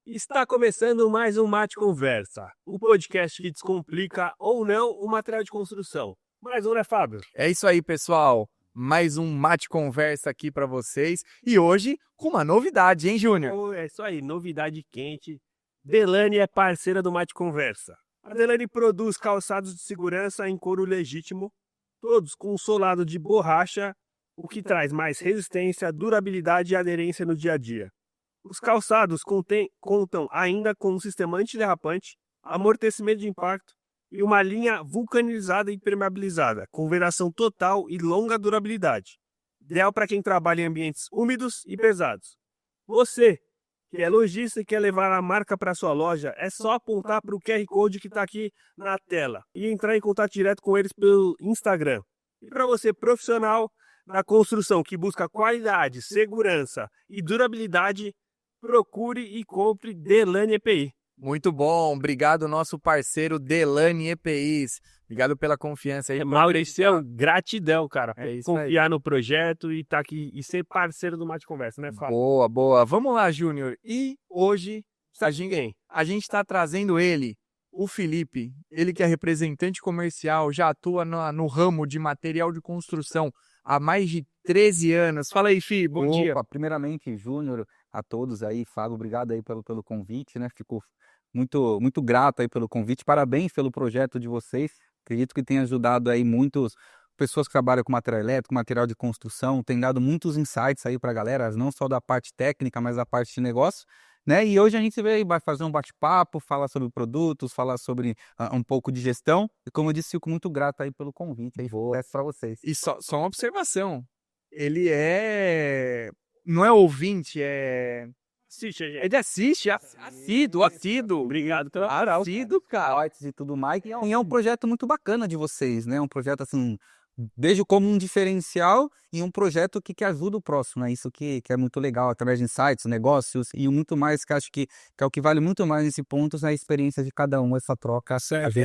Está começando mais um Mate Conversa, o podcast que descomplica ou não o material de construção. Mais um, né, Fábio? É isso aí, pessoal. Mais um Mate Conversa aqui para vocês. E hoje com uma novidade, hein, Júnior? Oh, é isso aí, novidade quente. Delane é parceira do Mate Conversa. A Delane produz calçados de segurança em couro legítimo, todos com solado de borracha, o que traz mais resistência, durabilidade e aderência no dia a dia. Os calçados contam ainda com um sistema antiderrapante, amortecimento de impacto e uma linha vulcanizada e impermeabilizada, com vedação total e longa durabilidade. Ideal para quem trabalha em ambientes úmidos e pesados. Você, que é lojista e quer levar a marca para sua loja, é só apontar para o QR Code que está aqui na tela e entrar em contato direto com eles pelo Instagram. E para você, profissional da construção que busca qualidade, segurança e durabilidade, procure e compre Delane EPI. Muito bom, obrigado nosso parceiro Delane EPIs. Obrigado pela confiança aí. Maurício, gratidão, cara, É isso confiar no projeto e estar aqui e ser parceiro do Mate Conversa, né, Fábio? Boa, boa. Vamos lá, Júnior. E hoje a gente está trazendo ele, o Felipe, ele que é representante comercial, já atua no ramo de material de construção há mais de 13 anos. Fala aí, Fih, bom dia. Primeiramente, Júnior, a todos aí, Fábio, obrigado aí pelo convite, né? Fico muito grato aí pelo convite. Parabéns pelo projeto de vocês. Acredito que tenha ajudado aí muitas pessoas que trabalham com material elétrico, material de construção, tem dado muitos insights aí para a galera, não só da parte técnica, mas da parte de negócio. Né? E hoje a gente vai fazer um bate-papo, falar sobre produtos, falar sobre um pouco de gestão. E como eu disse, fico muito grato aí pelo convite. Aí, sucesso para vocês. E só uma observação. Ele não é ouvinte, Assiste a gente. ele assiste, assíduo. Obrigado pela Assíduo, cara. Artes e tudo mais. E é um projeto muito bacana de vocês, né? Um projeto assim, vejo como um diferencial e um projeto que ajuda o próximo, né? Isso que é muito legal, através de insights, negócios e muito mais, que acho que é o que vale muito mais nesse ponto, é a experiência de cada um, essa troca.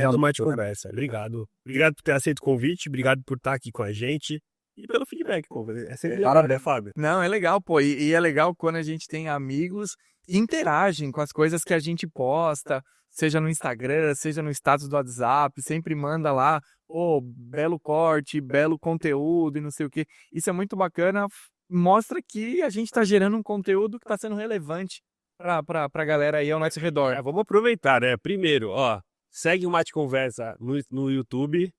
do Mate Conversa. Obrigado. Obrigado por ter aceito o convite, obrigado por estar aqui com a gente e pelo feedback, pô. É sempre legal, né, Fábio? Não, é legal, pô. E é legal quando a gente tem amigos e interagem com as coisas que a gente posta, seja no Instagram, seja no status do WhatsApp, sempre manda lá, belo corte, belo conteúdo e não sei o quê. Isso é muito bacana, mostra que a gente está gerando um conteúdo que está sendo relevante pra galera aí ao nosso redor. Vamos aproveitar, né? Primeiro, segue o Mate Conversa no YouTube,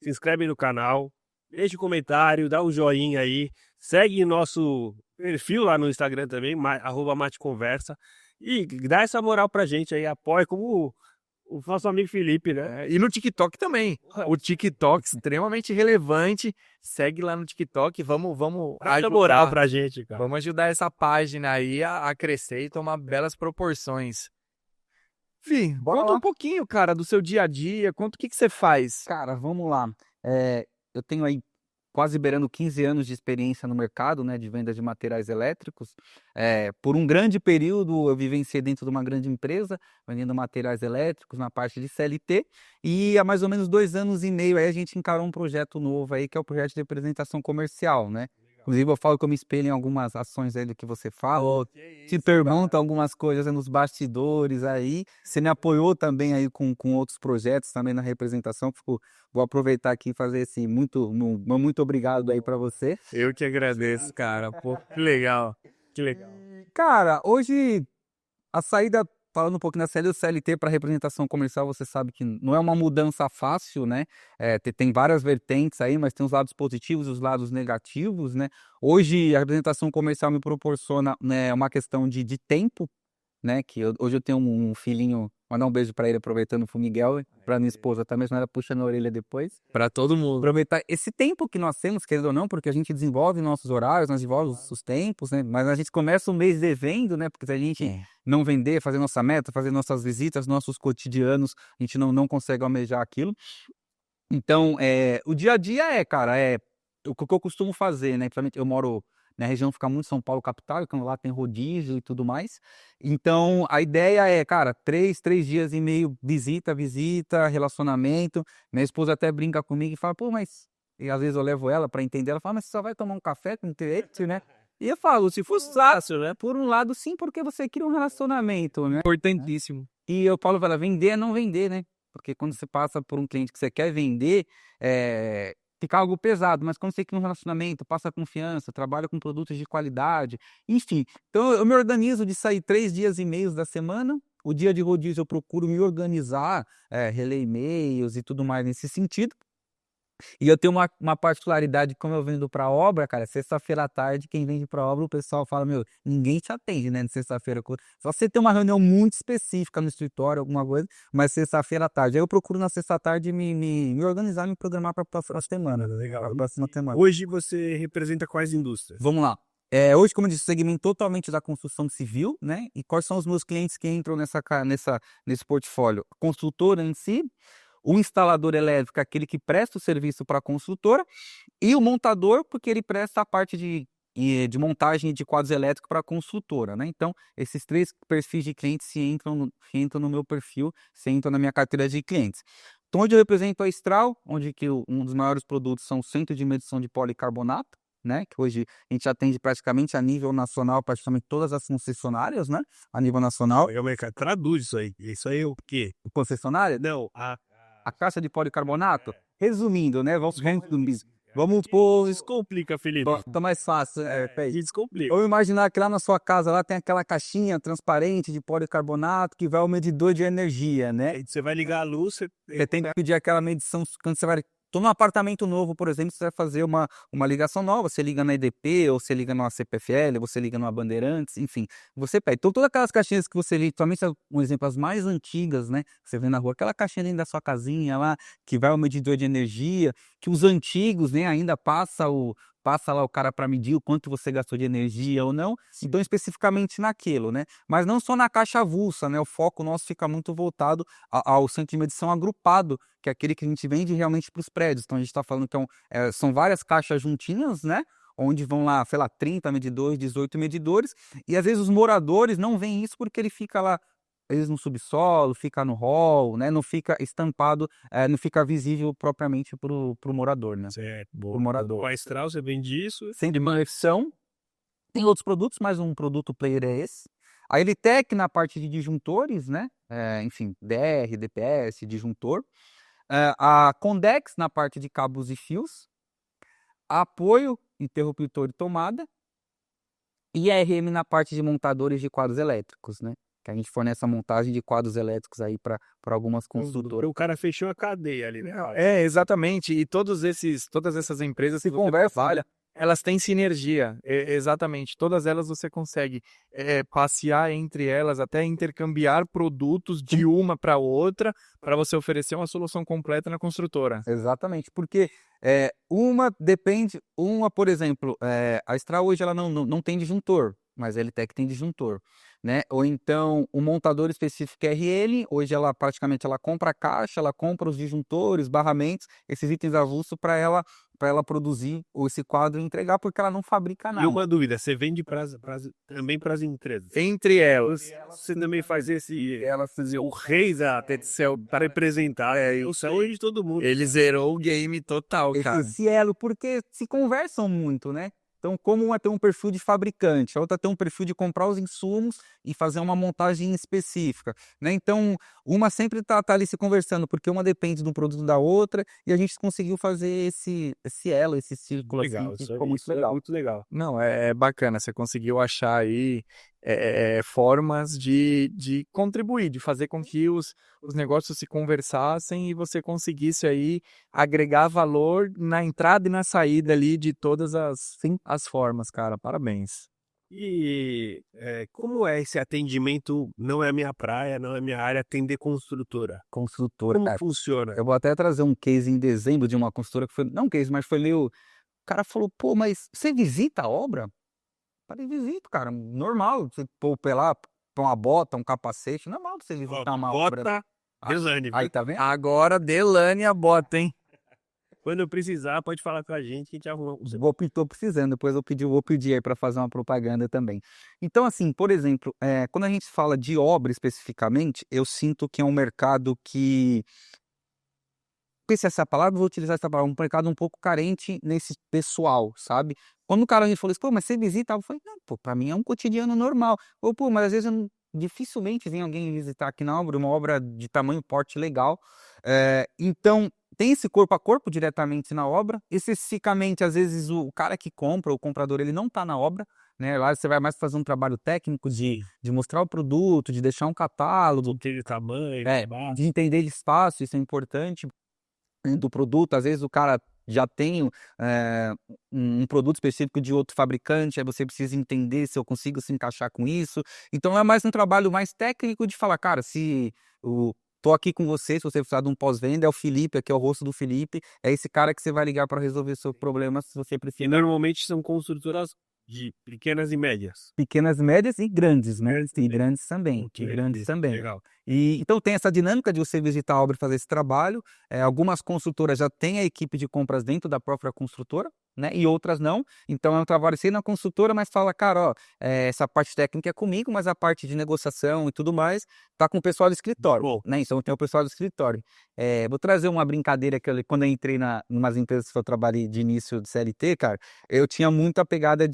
se inscreve no canal, deixa um comentário, dá um joinha aí, segue nosso perfil lá no Instagram também, @mateconversa, e dá essa moral pra gente aí, apoia como o nosso amigo Felipe, né? E no TikTok também. O TikTok extremamente relevante. Segue lá no TikTok. Vamos Dá moral pra gente, cara. Vamos ajudar essa página aí a crescer e tomar belas proporções. Fih, conta um pouquinho, cara, do seu dia a dia. Conta o que você faz. Cara, vamos lá. Eu tenho aí quase beirando 15 anos de experiência no mercado, né, de venda de materiais elétricos. Por um grande período eu vivenciei dentro de uma grande empresa, vendendo materiais elétricos na parte de CLT, e há mais ou menos 2 anos e meio aí a gente encarou um projeto novo aí, que é o projeto de representação comercial, né? Inclusive eu falo que eu me espelho em algumas ações aí do que você fala, te pergunto algumas coisas nos bastidores aí, você me apoiou também aí com outros projetos também na representação, vou aproveitar aqui e fazer esse muito obrigado aí para você. Eu que agradeço, cara, pô, que legal. Que legal. Cara, hoje a saída, falando um pouquinho da saída do CLT para representação comercial, você sabe que não é uma mudança fácil, né? Tem várias vertentes aí, mas tem os lados positivos e os lados negativos, né? Hoje a representação comercial me proporciona, né, uma questão de tempo, né? Hoje eu tenho um filhinho, mandar um beijo para ele, aproveitando pro Miguel, para minha esposa também, senão ela puxa na orelha depois. Para todo mundo. Aproveitar esse tempo que nós temos, querendo ou não, porque a gente desenvolve nossos horários, nós desenvolvemos os tempos, né? Mas a gente começa o mês devendo, né? Porque se a gente não vender, fazer nossa meta, fazer nossas visitas, nossos cotidianos, a gente não consegue almejar aquilo. Então, o dia a dia cara, o que eu costumo fazer, né? Principalmente eu moro na região, fica muito São Paulo capital, então lá tem rodízio e tudo mais. Então, a ideia cara, 3 dias e meio, visita, relacionamento. Minha esposa até brinca comigo e fala, pô, mas... E às vezes eu levo ela para entender, ela fala, mas você só vai tomar um café com cliente, né? E eu falo, se fosse fácil, né? Por um lado, sim, porque você cria um relacionamento, né? Importantíssimo. E eu falo para ela, vender é não vender, né? Porque quando você passa por um cliente que você quer vender, fica algo pesado. Mas quando você cria um relacionamento, passa confiança, trabalha com produtos de qualidade, enfim. Então eu me organizo de sair 3 dias e meio da semana. O dia de rodízio eu procuro me organizar, reler e-mails e tudo mais nesse sentido. E eu tenho uma particularidade, como eu vendo para obra, cara, sexta-feira à tarde, quem vende para obra, o pessoal fala, meu, ninguém te atende, né, de sexta-feira. Só você ter uma reunião muito específica no escritório, alguma coisa, mas sexta-feira à tarde. Aí eu procuro na sexta-tarde me organizar, me programar para a próxima semana. Legal. Pra próxima semana. Hoje você representa quais indústrias? Vamos lá. Hoje, como eu disse, segmento totalmente da construção civil, né? E quais são os meus clientes que entram nesse portfólio? A construtora em si, o instalador elétrico, aquele que presta o serviço para a construtora, e o montador, porque ele presta a parte de montagem de quadros elétricos para a construtora, né? Então, esses 3 perfis de clientes se entram no meu perfil, se entram na minha carteira de clientes. Então, onde eu represento a Estral, onde que um dos maiores produtos são o centro de medição de policarbonato, né? Que hoje a gente atende praticamente a nível nacional, praticamente todas as concessionárias, né? A nível nacional. O mercado traduz isso aí. Isso aí é o quê? Concessionária? Não, A caixa de policarbonato? Resumindo, né? Vamos pôr. descomplica, Felipe. Tá mais fácil. Descomplica. Vamos imaginar que lá na sua casa lá tem aquela caixinha transparente de policarbonato que vai ao medidor de energia, né? Aí você vai ligar a luz, Você tem que pedir aquela medição quando você vai. Tô num apartamento novo, por exemplo, você vai fazer uma ligação nova, você liga na EDP, ou você liga numa CPFL, ou você liga numa Bandeirantes, enfim, você pede. Então, todas aquelas caixinhas que você liga, somente um exemplo, as mais antigas, né, que você vê na rua, aquela caixinha dentro da sua casinha lá, que vai ao medidor de energia, que os antigos, né, ainda passa lá o cara para medir o quanto você gastou de energia ou não, então especificamente naquilo, né? Mas não só na caixa avulsa, né? O foco nosso fica muito voltado ao centro de medição agrupado, que é aquele que a gente vende realmente para os prédios. Então a gente está falando que são várias caixas juntinhas, né? Onde vão lá, sei lá, 30 medidores, 18 medidores, e às vezes os moradores não veem isso porque ele fica lá, às vezes no subsolo, fica no hall, né? Não fica estampado, não fica visível propriamente pro morador, né? Certo, boa. Pro morador. Com a Estral você vende isso? Centro de manutenção. Tem outros produtos, mas um produto player é esse. A Elitec na parte de disjuntores, né? Enfim, DR, DPS, disjuntor. A Condex na parte de cabos e fios. Apoio, interruptor e tomada. E a RM na parte de montadores de quadros elétricos, né? Que a gente fornece a montagem de quadros elétricos aí para algumas construtoras. O cara fechou a cadeia ali, né? Exatamente. E todas essas empresas Se que conversam, né? elas têm sinergia, exatamente. Todas elas você consegue passear entre elas, até intercambiar produtos de uma para outra, para você oferecer uma solução completa na construtora. Exatamente, porque por exemplo, a Estral hoje ela não tem disjuntor, mas a Elitec tem disjuntor, né? Ou então o montador específico RL, hoje ela praticamente compra a caixa, ela compra os disjuntores, barramentos, esses itens avulsos para ela produzir esse quadro e entregar, porque ela não fabrica nada. E uma dúvida, você vende também para as empresas? Entre elas. Você também faz o rei da Tetcel para representar o sonho de todo mundo. Ele zerou o game total, cara. Esse elo, porque se conversam muito, né? Então, como uma tem um perfil de fabricante, a outra tem um perfil de comprar os insumos e fazer uma montagem específica, né? Então, uma sempre tá ali se conversando, porque uma depende do produto da outra, e a gente conseguiu fazer esse elo, esse círculo Legal, assim, que isso ficou muito legal. muito legal. Não, é bacana, você conseguiu achar aí formas de contribuir, de fazer com que os negócios se conversassem e você conseguisse aí agregar valor na entrada e na saída ali de todas as formas, cara. Parabéns. E como é esse atendimento? Não é a minha praia, não é a minha área, atender construtora. Construtora. Como funciona? Eu vou até trazer um case em dezembro de uma construtora que foi, não um case, mas foi meio... O cara falou, pô, mas você visita a obra? Falei, visito, cara, normal, você pôr lá, pôr uma bota, um capacete, normal você visitar uma obra. Bota Delane. Aí, tá vendo? Agora, Delane a bota, hein? Quando eu precisar, pode falar com a gente arruma. Tô precisando, depois vou pedir aí para fazer uma propaganda também. Então, assim, por exemplo, quando a gente fala de obra especificamente, eu sinto que é um mercado que... Não sei se essa palavra, vou utilizar essa palavra, um mercado um pouco carente nesse pessoal, sabe? Quando o cara me falou assim, pô, mas você visita? Eu falei, não, pô, pra mim é um cotidiano normal. Ou, pô, mas às vezes dificilmente vem alguém visitar aqui na obra, uma obra de tamanho, porte legal. Então, tem esse corpo a corpo diretamente na obra. Especificamente, às vezes, o cara que compra, o comprador, ele não tá na obra, né? Lá você vai mais fazer um trabalho técnico de mostrar o produto, de deixar um catálogo, Ter tamanho, de entender de espaço, isso é importante, né, do produto. Às vezes o cara já tem um produto específico de outro fabricante, aí você precisa entender se eu consigo se encaixar com isso. Então é mais um trabalho mais técnico de falar, cara, se tô aqui com você, se você precisar de um pós-venda, é o Felipe, aqui é o rosto do Felipe, é esse cara que você vai ligar para resolver seu problema se você que precisar. normalmente são construtoras de pequenas e médias. Pequenas, médias e grandes, né? Grandes E também. grandes também. Ok, E grandes também. legal. E então tem essa dinâmica de você visitar a obra e fazer esse trabalho. Algumas construtoras já têm a equipe de compras dentro da própria construtora, né? E outras não. Então é um trabalho sem na construtora, mas fala, cara, ó, essa parte técnica é comigo, mas a parte de negociação e tudo mais tá com o pessoal do escritório, Bom. né? Então tem o pessoal do escritório. Vou trazer uma brincadeira que quando eu entrei numas empresas que eu trabalhei de início de CLT, cara, eu tinha muita pegada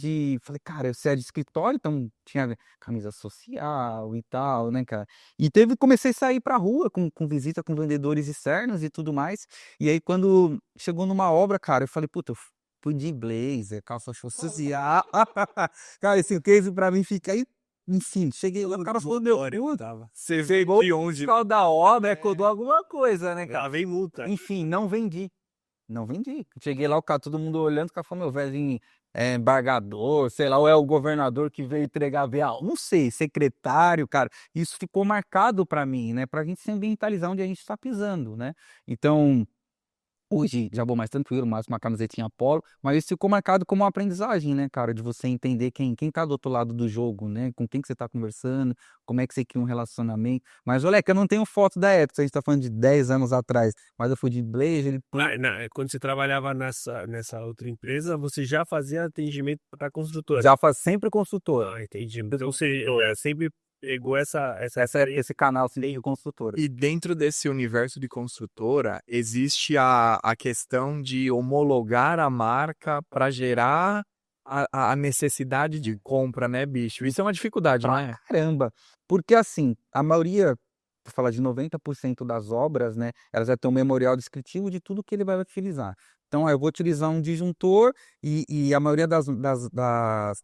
falei, cara, você é de escritório, então tinha camisa social e tal, né, cara? E comecei a sair pra rua com visita com vendedores externos e tudo mais. E aí, quando chegou numa obra, cara, eu falei, puta, eu fui de blazer, calça social. Cara, esse case pra mim fica aí. Enfim, cheguei lá, o cara falou, meu, Você pegou veio de o onde? fiscal da obra, codou alguma coisa, né, cara? Ela vem multa. Enfim, não vendi. Não vendi. Cheguei lá, o cara, todo mundo olhando, o cara falou, meu velhinho, embargador, sei lá, ou é o governador que veio entregar VA, não sei, secretário, cara. Isso ficou marcado pra mim, né? Pra gente se ambientalizar onde a gente tá pisando, né? Então, hoje já vou mais tranquilo, mais uma camisetinha polo, mas isso ficou marcado como uma aprendizagem, né, cara? De você entender quem tá do outro lado do jogo, né? Com quem que você tá conversando, como é que você cria um relacionamento. Mas, olha, que eu não tenho foto da época, a gente tá falando de 10 anos atrás, mas eu fui de blazer. Quando você trabalhava nessa outra empresa, você já fazia atendimento para construtora. Já faz sempre consultora. Ah, entendi. Então você sempre pegou Esse canal assim, de construtora. E dentro desse universo de construtora, existe a questão de homologar a marca para gerar a necessidade de compra, né, bicho? Isso é uma dificuldade, não é? Caramba! Porque assim, a maioria, vou falar de 90% das obras, né, elas já têm um memorial descritivo de tudo que ele vai utilizar. Então, eu vou utilizar um disjuntor e a maioria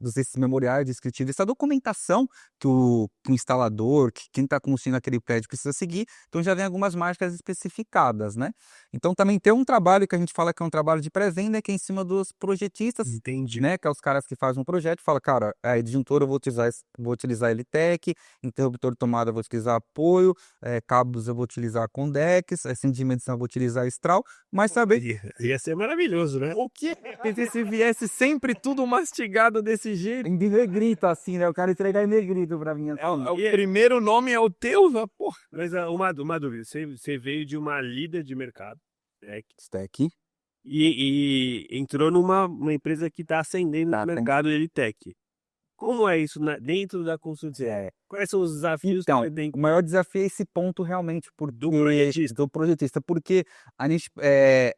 desses memoriais descritivos, essa documentação que o instalador, que quem está construindo aquele prédio precisa seguir, então já vem algumas marcas especificadas, né? Então, também tem um trabalho que a gente fala que é um trabalho de pré-venda, que é em cima dos projetistas, Entendi. né? Que é os caras que fazem um projeto e falam, cara, disjuntor eu vou utilizar Elitec, interruptor de tomada eu vou utilizar apoio, cabos eu vou utilizar Condex, cinto de medição eu vou utilizar Stral, mas saber Ia ser maravilhoso, né? O quê? Se viesse sempre tudo mastigado desse jeito. em negrito assim, né? O cara entregar em negrito pra mim. O primeiro nome é o teu, porra. Mas uma dúvida, você veio de uma líder de mercado, né, Stack. e entrou numa empresa que está ascendendo no mercado de Elitec. Como é isso dentro da construção? Quais são os desafios Então, que tem o maior desafio é esse ponto realmente do projetista, porque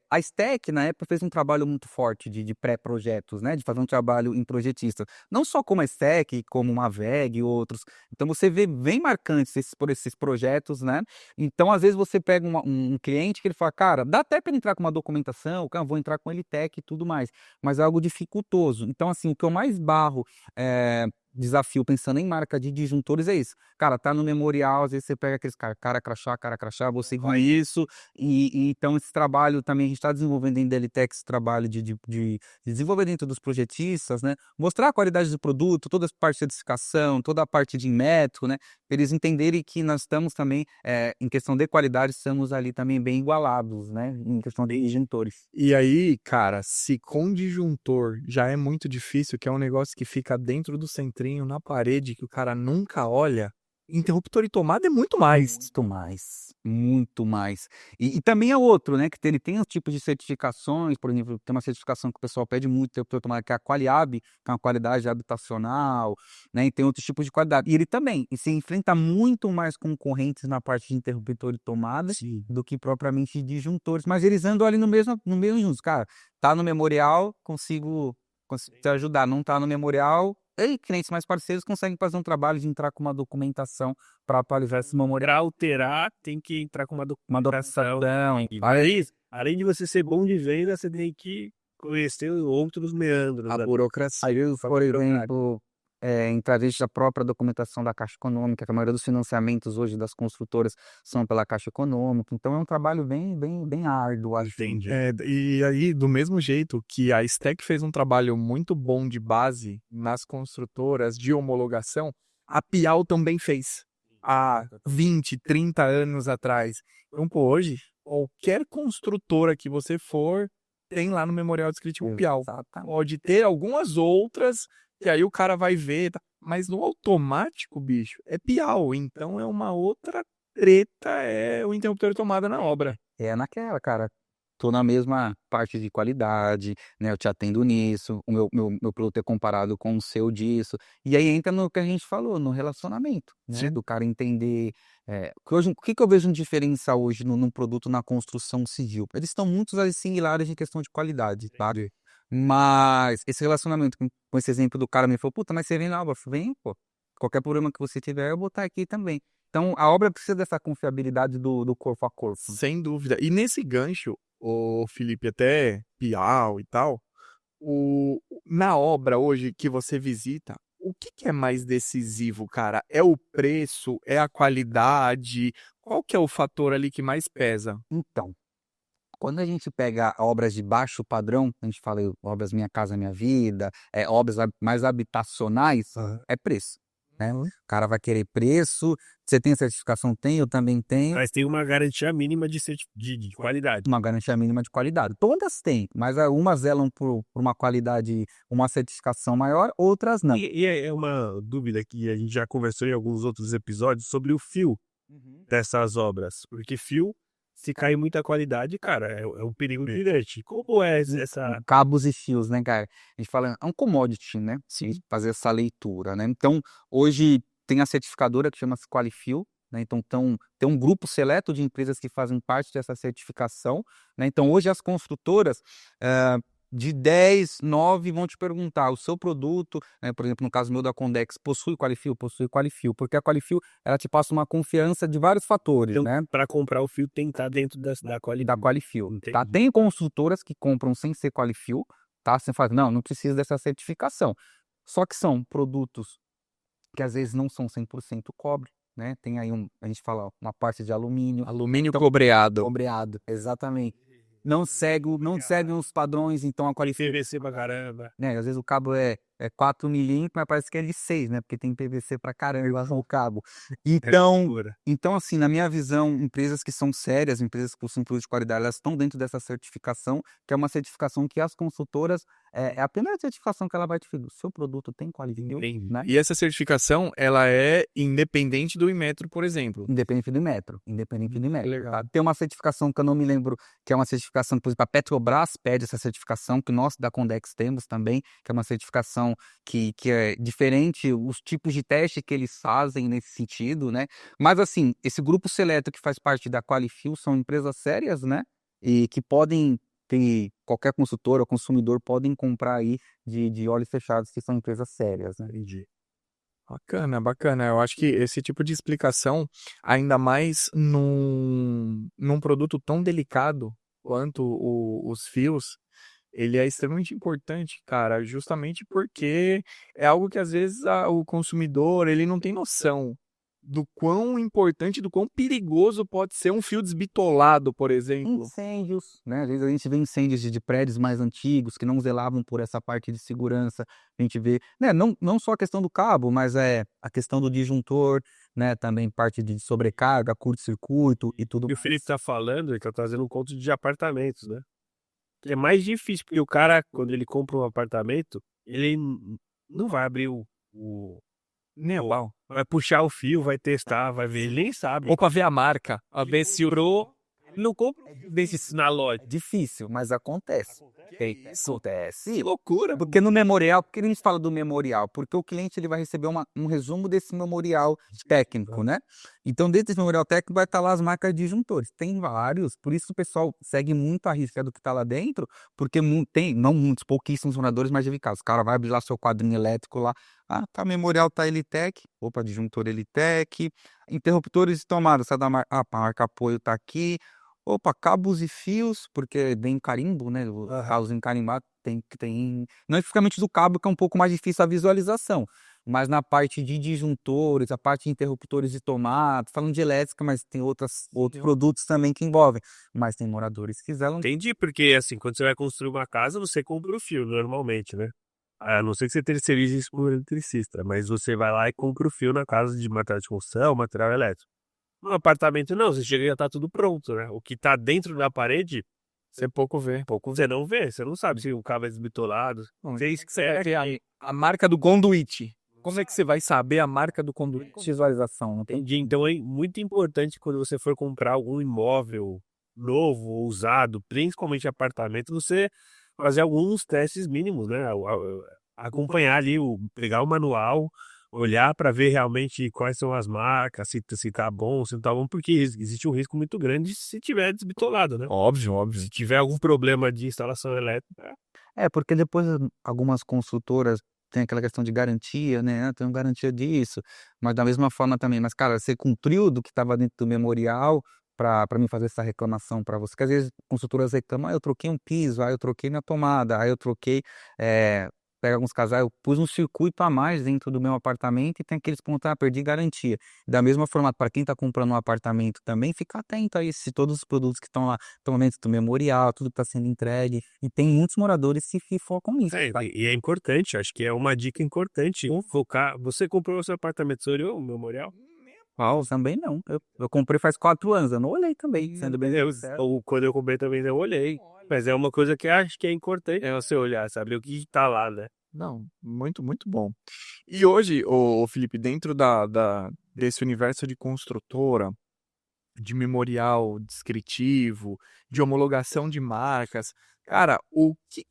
a Stack, na época, fez um trabalho muito forte de pré-projetos, né? De fazer um trabalho em projetista. Não só como a Stack, como uma VEG e outros. Então, você vê bem marcantes esses projetos, né? Então, às vezes, você pega um cliente que ele fala, cara, dá até para entrar com uma documentação, cara, vou entrar com Elitec e tudo mais, mas é algo dificultoso. Então, assim, o que eu mais barro desafio pensando em marca de disjuntores é isso. Cara, tá no memorial, às vezes você pega aqueles cara crachá, você com isso. E então esse trabalho também a gente está desenvolvendo dentro da Elitec, esse trabalho de desenvolver dentro dos projetistas, né? Mostrar a qualidade do produto, toda a parte de certificação, toda a parte de método, né? Pra eles entenderem que nós estamos também, em questão de qualidade, estamos ali também bem igualados, né? Em questão de disjuntores. E aí, cara, se com disjuntor já é muito difícil, que é um negócio que fica dentro do centrinho, na parede, que o cara nunca olha, interruptor e tomada é muito mais. Muito mais. E também é outro, né? Que ele tem os tipos de certificações, por exemplo, tem uma certificação que o pessoal pede muito, interruptor tomada, que é a Qualiab, que é uma qualidade habitacional, né? E tem outros tipos de qualidade. E ele também se enfrenta muito mais concorrentes na parte de interruptor e tomada do que propriamente disjuntores. Mas eles andam ali no mesmo juntos. Cara, tá no memorial, consigo te ajudar, não tá no memorial, e clientes mais parceiros conseguem fazer um trabalho de entrar com uma documentação para atualizar esse memorial. Para alterar, tem que entrar com uma Uma documentação. documentação. Além de você ser bom de venda, você tem que conhecer outros meandros. A né? burocracia. Por exemplo, entrar dentro da própria documentação da Caixa Econômica, que a maioria dos financiamentos hoje das construtoras são pela Caixa Econômica. Então é um trabalho bem árduo, acho. Entendi. E aí, do mesmo jeito que a Stack fez um trabalho muito bom de base nas construtoras de homologação, a Piau também fez há 20, 30 anos atrás. Então, pô, hoje, qualquer construtora que você for, tem lá no Memorial Descritivo Piau. Exatamente. Pode ter algumas outras, que aí o cara vai ver, tá? Mas no automático, bicho, é Piau. Então é uma outra treta, é o interruptor de tomada na obra. É naquela, cara. Tô na mesma parte de qualidade, né? Eu te atendo nisso, o meu produto é comparado com o seu disso. E aí entra no que a gente falou, no relacionamento, né? Sim. Do cara entender. O que eu vejo de diferença hoje num produto na construção civil? Eles estão muito similares em questão de qualidade, tá? Mas esse relacionamento, com esse exemplo do cara me falou, puta, mas você vem na obra? Eu falei, vem, pô. Qualquer problema que você tiver, eu vou estar aqui também. Então, a obra precisa dessa confiabilidade do corpo a corpo. Sem dúvida. E nesse gancho, o Felipe, até Piau e tal, na obra hoje que você visita, o que é mais decisivo, cara? É o preço? É a qualidade? Qual que é o fator ali que mais pesa? Então, quando a gente pega obras de baixo padrão, a gente fala obras Minha Casa Minha Vida, obras mais habitacionais, é preço. Né? O cara vai querer preço. Você tem certificação? Tem, eu também tenho. Mas tem uma garantia mínima de qualidade. Uma garantia mínima de qualidade. Todas têm, mas umas zelam por uma qualidade, uma certificação maior, outras não. E é uma dúvida que a gente já conversou em alguns outros episódios sobre o fio dessas obras. Porque fio, se cair muita qualidade, cara, é um perigo gigante. Como é essa... Cabos e fios, né, cara? A gente fala, é um commodity, né? Sim. Fazer essa leitura, né? Então, hoje tem a certificadora que chama-se Qualifil, né? Então, tem um grupo seleto de empresas que fazem parte dessa certificação, né? Então, hoje as construtoras, de 10, 9 vão te perguntar, o seu produto, né, por exemplo, no caso meu da Condex, possui Qualifil? Possui Qualifil, porque a Qualifil, ela te passa uma confiança de vários fatores, Então, né? para comprar o fio tem que estar dentro da Da qualidade. Qualifil, tá? Tem construtoras que compram sem ser Qualifil, tá? Você fala, não precisa dessa certificação. Só que são produtos que às vezes não são 100% cobre, né? Tem aí a gente fala, uma parte de alumínio. Alumínio cobreado. Cobreado, exatamente. Não segue os padrões, então a Qualifil, PVC pra caramba. né? Às vezes o cabo é 4 milímetros, mas parece que é de 6, né? Porque tem PVC pra caramba em relação ao cabo. Então, assim, na minha visão, empresas que são sérias, empresas que possuem produto de qualidade, elas estão dentro dessa certificação, que é uma certificação que as consultoras, é a primeira certificação que ela vai te pedir. O seu produto tem qualidade, né? E essa certificação, ela é independente do Inmetro, por exemplo. Independente do metro. Legal. Tá? Tem uma certificação que eu não me lembro, que é uma certificação, por exemplo, a Petrobras pede essa certificação, que nós da Condex temos também, que é uma certificação que é diferente, os tipos de teste que eles fazem nesse sentido, né? Mas assim, esse grupo seleto que faz parte da Qualifil são empresas sérias, né? E que podem ter, qualquer consultor ou consumidor podem comprar aí de olhos fechados, que são empresas sérias, né? Entendi. Bacana. Eu acho que esse tipo de explicação, ainda mais num produto tão delicado quanto os fios, ele é extremamente importante, cara, justamente porque é algo que às vezes o consumidor, ele não tem noção do quão importante, do quão perigoso pode ser um fio desbitolado, por exemplo. Incêndios, né? Às vezes a gente vê incêndios de prédios mais antigos que não zelavam por essa parte de segurança. A gente vê, né? Não só a questão do cabo, mas a questão do disjuntor, né? Também parte de sobrecarga, curto-circuito e tudo. E o Felipe tá falando que eu tô trazendo um conto de apartamentos, né? Que é mais difícil, porque o cara, quando ele compra um apartamento, ele não vai abrir vai puxar o fio, vai testar, vai ver, ele nem sabe. Ou pra ver a marca, a ver se o... Ele não compra desses na loja. É difícil, mas acontece. acontece. Que loucura. Porque no memorial, por que a gente fala do memorial? Porque o cliente ele vai receber um resumo desse memorial técnico, né? Então, dentro desse memorial técnico vai estar lá as marcas de disjuntores. Tem vários, por isso o pessoal segue muito a risca do que está lá dentro, porque tem, não muitos, pouquíssimos moradores, mas de caso. O cara vai abrir lá seu quadrinho elétrico lá, tá, memorial tá Elitec, opa, disjuntor Elitec, interruptores e tomadas, a marca apoio tá aqui, opa, cabos e fios, porque vem carimbo, né? O cabos encarimbado tem. Não especificamente do cabo, que é um pouco mais difícil a visualização. Mas na parte de disjuntores, a parte de interruptores e tomadas, falando de elétrica, mas tem outros produtos também que envolvem. Mas tem moradores que quiserem. Entendi, porque assim, quando você vai construir uma casa, você compra o fio normalmente, né? A não ser que você terceirize isso para um eletricista, mas você vai lá e compra o fio na casa de material de construção, material elétrico. No apartamento não, você chega e já tá tudo pronto, né? O que tá dentro da parede, Você pouco vê. você não vê, você não sabe se o cabo é desbitolado. Você vai ter a marca do conduíte. Como é que você vai saber a marca do conduíte? Visualização, não tem? Entendi. Então é muito importante quando você for comprar algum imóvel novo ou usado, principalmente apartamento, você fazer alguns testes mínimos, né? Acompanhar ali, pegar o manual, olhar para ver realmente quais são as marcas, se tá bom, se não tá bom, porque existe um risco muito grande se tiver desbitolado, né? Óbvio, óbvio. Se tiver algum problema de instalação elétrica. Porque depois algumas construtoras têm aquela questão de garantia, né? Tem garantia disso, mas da mesma forma também. Mas, cara, você cumpriu do que estava dentro do memorial para mim fazer essa reclamação para você? Porque às vezes construtoras reclamam, eu troquei um piso, eu troquei minha tomada, eu troquei. Pega alguns casais, eu pus um circuito a mais dentro do meu apartamento e tem aqueles pontos, perdi garantia. Da mesma forma, para quem está comprando um apartamento também, fica atento a isso, se todos os produtos que estão lá estão dentro do memorial, tudo está sendo entregue. E tem muitos moradores que focam nisso. Tá? E é importante, acho que é uma dica importante focar. Você comprou o seu apartamento, você olhou o memorial? Também não. Eu comprei faz 4 anos, eu não olhei também, sendo bem sincero. Quando eu comprei também não olhei. Mas é uma coisa que eu acho que é importante você olhar, saber o que tá lá, né? Não, muito, muito bom. E hoje, o Felipe, dentro desse universo de construtora, de memorial descritivo, de homologação de marcas, cara, o que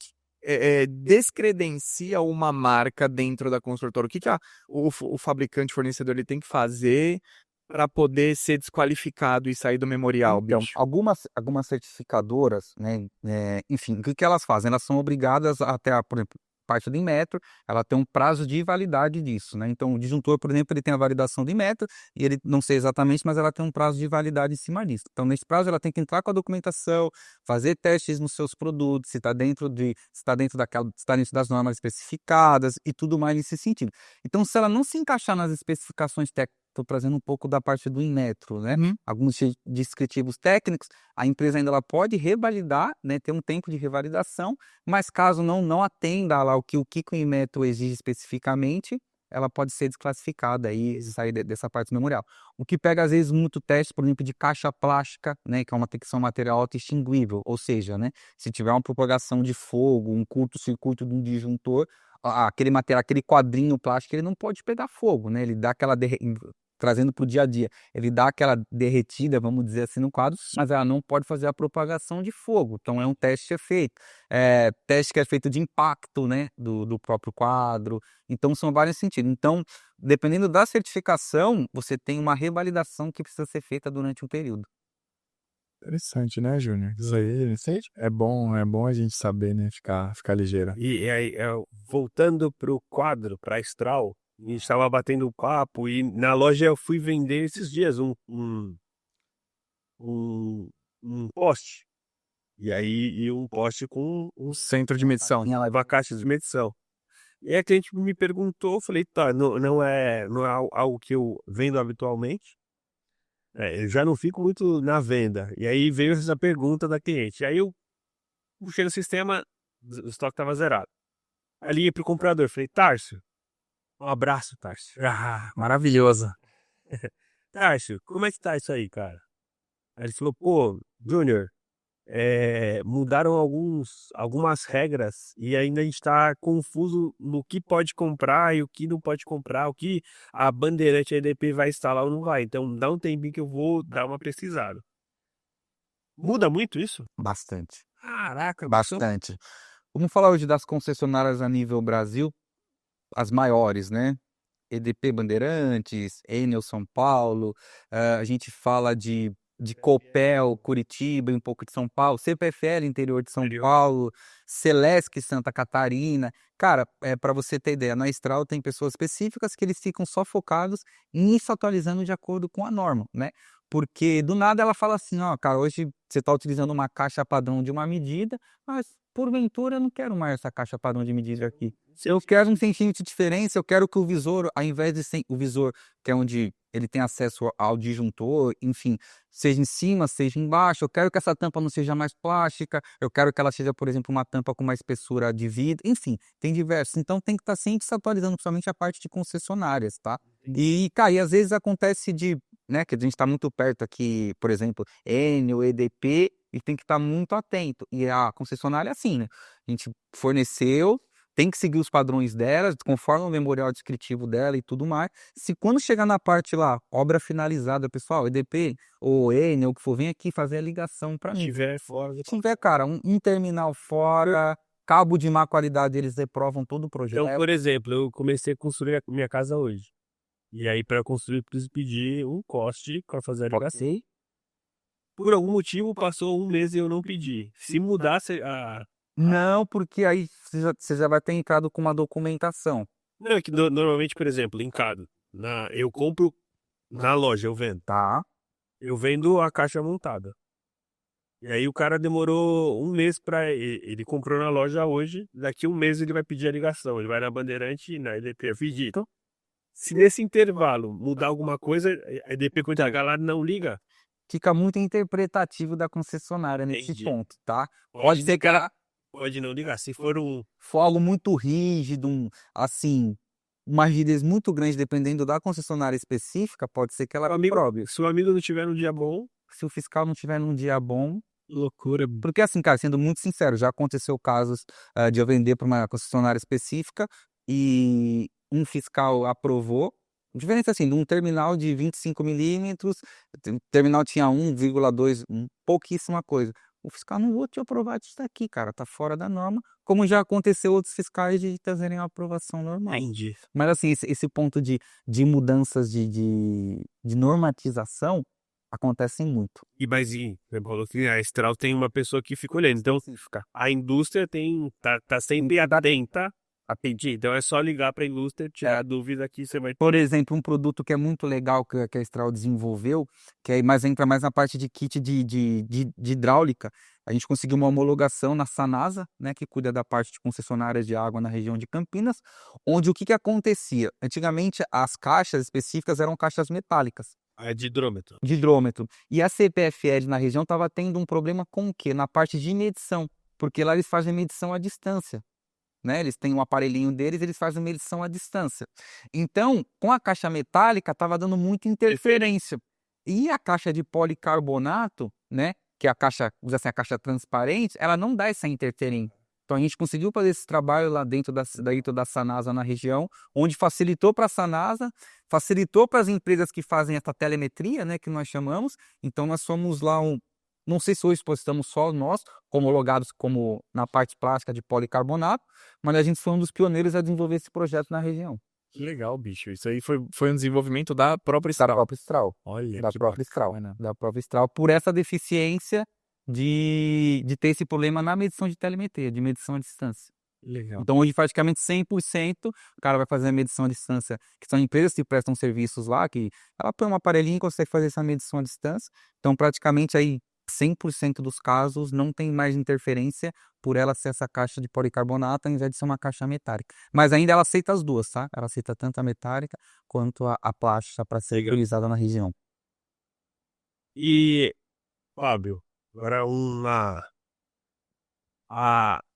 descredencia uma marca dentro da construtora? O que o fabricante, fornecedor, ele tem que fazer para poder ser desqualificado e sair do memorial, Então, bicho? algumas certificadoras, né, enfim, o que elas fazem? Elas são obrigadas até, por exemplo, parte do Inmetro, ela tem um prazo de validade disso, né? Então, o disjuntor, por exemplo, ele tem a validação do Inmetro e ele, não sei exatamente, mas ela tem um prazo de validade em cima disso. Então, nesse prazo, ela tem que entrar com a documentação, fazer testes nos seus produtos, se está dentro das normas especificadas e tudo mais nesse sentido. Então, se ela não se encaixar nas especificações técnicas, estou trazendo um pouco da parte do Inmetro, né? Alguns descritivos técnicos, a empresa ainda ela pode revalidar, né? Ter um tempo de revalidação, mas caso não atenda lá o que o Inmetro exige especificamente, ela pode ser desclassificada e sair dessa parte do memorial. O que pega às vezes muito teste, por exemplo, de caixa plástica, né? Que é uma textão material auto-extinguível, ou seja, né? Se tiver uma propagação de fogo, um curto-circuito de um disjuntor, aquele material, aquele quadrinho plástico, ele não pode pegar fogo, né? Ele dá aquela trazendo para o dia a dia, ele dá aquela derretida, vamos dizer assim, no quadro, mas ela não pode fazer a propagação de fogo. Então é um teste que é feito. Teste que é feito de impacto, né, do próprio quadro. Então são vários sentidos. Então, dependendo da certificação, você tem uma revalidação que precisa ser feita durante um período. Interessante, né, Júnior? Isso aí, é bom a gente saber, né, ficar ligeiro. E aí, voltando pro quadro, pra Estral, a gente estava batendo papo e na loja eu fui vender esses dias um poste. E aí, um poste com um Centro de medição. uma caixa de medição. E aí a cliente me perguntou, eu falei, tá, não é algo que eu vendo habitualmente. Eu já não fico muito na venda. E aí veio essa pergunta da cliente. Aí eu puxei no sistema, o estoque estava zerado. Aí liguei pro comprador, falei, Tárcio, um abraço, Tárcio. Maravilhoso. Tárcio, como é que tá isso aí, cara? Aí ele falou, pô, Júnior, mudaram algumas regras e ainda a gente está confuso no que pode comprar e o que não pode comprar, o que a Bandeirante EDP vai instalar ou não vai. Então dá um tempinho que eu vou dar uma pesquisada. Muda muito isso? Bastante. Caraca, Bastante. Vamos falar hoje das concessionárias a nível Brasil, as maiores, né? EDP Bandeirantes, Enel São Paulo, a gente fala de Copel, Curitiba e um pouco de São Paulo, CPFL, interior de São Paulo, Celesc, Santa Catarina. Cara, para você ter ideia, na Estral tem pessoas específicas que eles ficam só focados nisso, atualizando de acordo com a norma, né? Porque do nada ela fala assim, ó, cara, hoje você está utilizando uma caixa padrão de uma medida, mas porventura eu não quero mais essa caixa padrão de medida aqui. Eu quero um centímetro de diferença, eu quero que o visor, ao invés de ser o visor, que é onde ele tem acesso ao disjuntor, enfim, seja em cima, seja embaixo, eu quero que essa tampa não seja mais plástica, eu quero que ela seja, por exemplo, uma tampa com uma espessura de vidro, enfim, tem diversos. Então tem que estar sempre se atualizando, principalmente a parte de concessionárias, tá? E, cara, e às vezes acontece de, né, que a gente está muito perto aqui, por exemplo, Enel, EDP, e tem que estar muito atento. E a concessionária é assim, né? A gente forneceu, tem que seguir os padrões dela, conforme o memorial descritivo dela e tudo mais. Se quando chegar na parte lá, obra finalizada, pessoal, EDP ou Enel, o que for, vem aqui fazer a ligação para Se mim. tiver fora. Se tiver, cara, um terminal fora, cabo de má qualidade, eles reprovam todo o projeto. Então, por exemplo, eu comecei a construir a minha casa hoje. E aí, para construir, preciso pedir um coste para fazer a ligação. Ok? Por algum motivo, passou um mês e eu não pedi. Se mudasse a... Não, porque aí você já vai ter entrado com uma documentação. Não, é que normalmente, por exemplo, linkado. Eu compro na loja, eu vendo. Tá? Eu vendo a caixa montada. E aí o cara demorou um mês para ele comprou na loja hoje, daqui um mês ele vai pedir a ligação, ele vai na Bandeirante e na EDP pedir. Então, se nesse intervalo mudar alguma coisa, a EDP quando chegar lá não liga, Fica muito interpretativo da concessionária nesse Entendi. ponto, tá? Pode ser que ela pode não ligar. Se for um for algo muito rígido, assim, uma rigidez muito grande, dependendo da concessionária específica, pode ser que ela reprobe. se o amigo não tiver um dia bom, Se o fiscal não tiver num dia bom, loucura. porque assim, cara, sendo muito sincero, já aconteceu casos de eu vender para uma concessionária específica e um fiscal aprovou. Diferença assim, de um terminal de 25 milímetros, o terminal tinha 1,2, pouquíssima coisa. O fiscal não vou te aprovar isso daqui, cara, tá fora da norma, como já aconteceu outros fiscais de trazerem a aprovação normal. Entendi. Mas assim, esse ponto de mudanças de normatização acontecem muito. Mas você falou que a Estral tem uma pessoa que fica olhando. Então, a indústria tá sempre atenta a pedir. Então é só ligar para a indústria, tirar a dúvida que você vai. Por exemplo, um produto que é muito legal que a Estral desenvolveu, mas entra mais na parte de kit de hidráulica. A gente conseguiu uma homologação na Sanasa, né, que cuida da parte de concessionárias de água na região de Campinas, onde o que acontecia? Antigamente, as caixas específicas eram caixas metálicas. É de hidrômetro. De hidrômetro. E a CPFL na região estava tendo um problema com o quê? Na parte de medição, porque lá eles fazem medição à distância. Né? Eles têm um aparelhinho deles, eles fazem medição à distância. Então, com a caixa metálica, estava dando muita interferência. E a caixa de policarbonato, né? Que é a caixa, usa assim, a caixa transparente, ela não dá essa interferência. Então a gente conseguiu fazer esse trabalho lá dentro da Sanasa na região, onde facilitou para a Sanasa, facilitou para as empresas que fazem essa telemetria, né, que nós chamamos. Então nós somos lá não sei se hoje estamos só nós, homologados como na parte plástica de policarbonato, mas a gente foi um dos pioneiros a desenvolver esse projeto na região. Que legal, bicho. Isso aí foi um desenvolvimento da própria Da Estral. própria Estral. Olha, Da que própria Estral. bacana. Da própria Estral, por essa deficiência de ter esse problema na medição de telemetria, de medição à distância. Legal. Então, hoje, praticamente 100%, o cara vai fazer a medição à distância, que são empresas que prestam serviços lá, que ela põe um aparelhinho e consegue fazer essa medição à distância. Então, praticamente aí 100% dos casos não tem mais interferência por ela ser essa caixa de policarbonato, ao invés de ser uma caixa metálica. Mas ainda ela aceita as duas, tá? Ela aceita tanto a metálica quanto a plástica para ser utilizada na região. E, Fábio, agora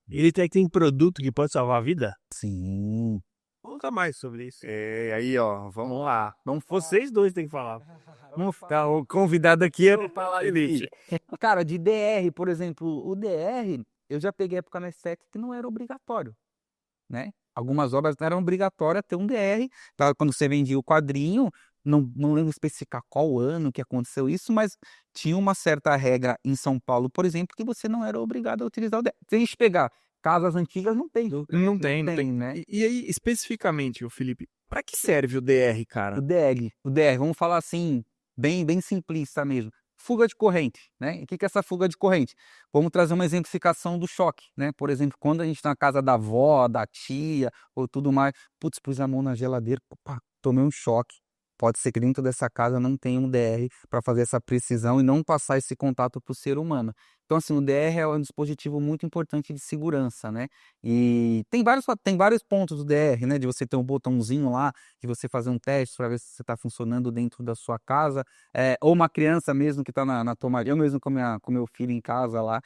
ele tem produto que pode salvar a vida? Sim. Conta mais sobre isso. Aí, ó, vamos lá. Vocês dois têm que falar. Tá, o convidado aqui é Falar elite. Cara, de DR, por exemplo, o DR, eu já peguei época na SEC que não era obrigatório, né? Algumas obras não eram obrigatórias ter um DR, tá? Quando você vendia o quadrinho, não lembro especificar qual ano que aconteceu isso, mas tinha uma certa regra em São Paulo, por exemplo, que você não era obrigado a utilizar o DR. Se a gente pegar casas antigas, não tem. Não tem, não tem. né? E aí, especificamente, o Felipe, pra que serve o DR, cara? O DR, vamos falar assim, bem simplista mesmo. Fuga de corrente, né? E o que que é essa fuga de corrente? Vamos trazer uma exemplificação do choque, né? Por exemplo, quando a gente tá na casa da avó, da tia ou tudo mais, putz, pus a mão na geladeira, opa, tomei um choque. Pode ser que dentro dessa casa não tenha um DR para fazer essa precisão e não passar esse contato para o ser humano. Então, assim, o DR é um dispositivo muito importante de segurança, né? E tem vários pontos do DR, né? De você ter um botãozinho lá, de você fazer um teste para ver se você está funcionando dentro da sua casa. Ou uma criança mesmo que está na tomadinha, eu mesmo com meu filho em casa lá,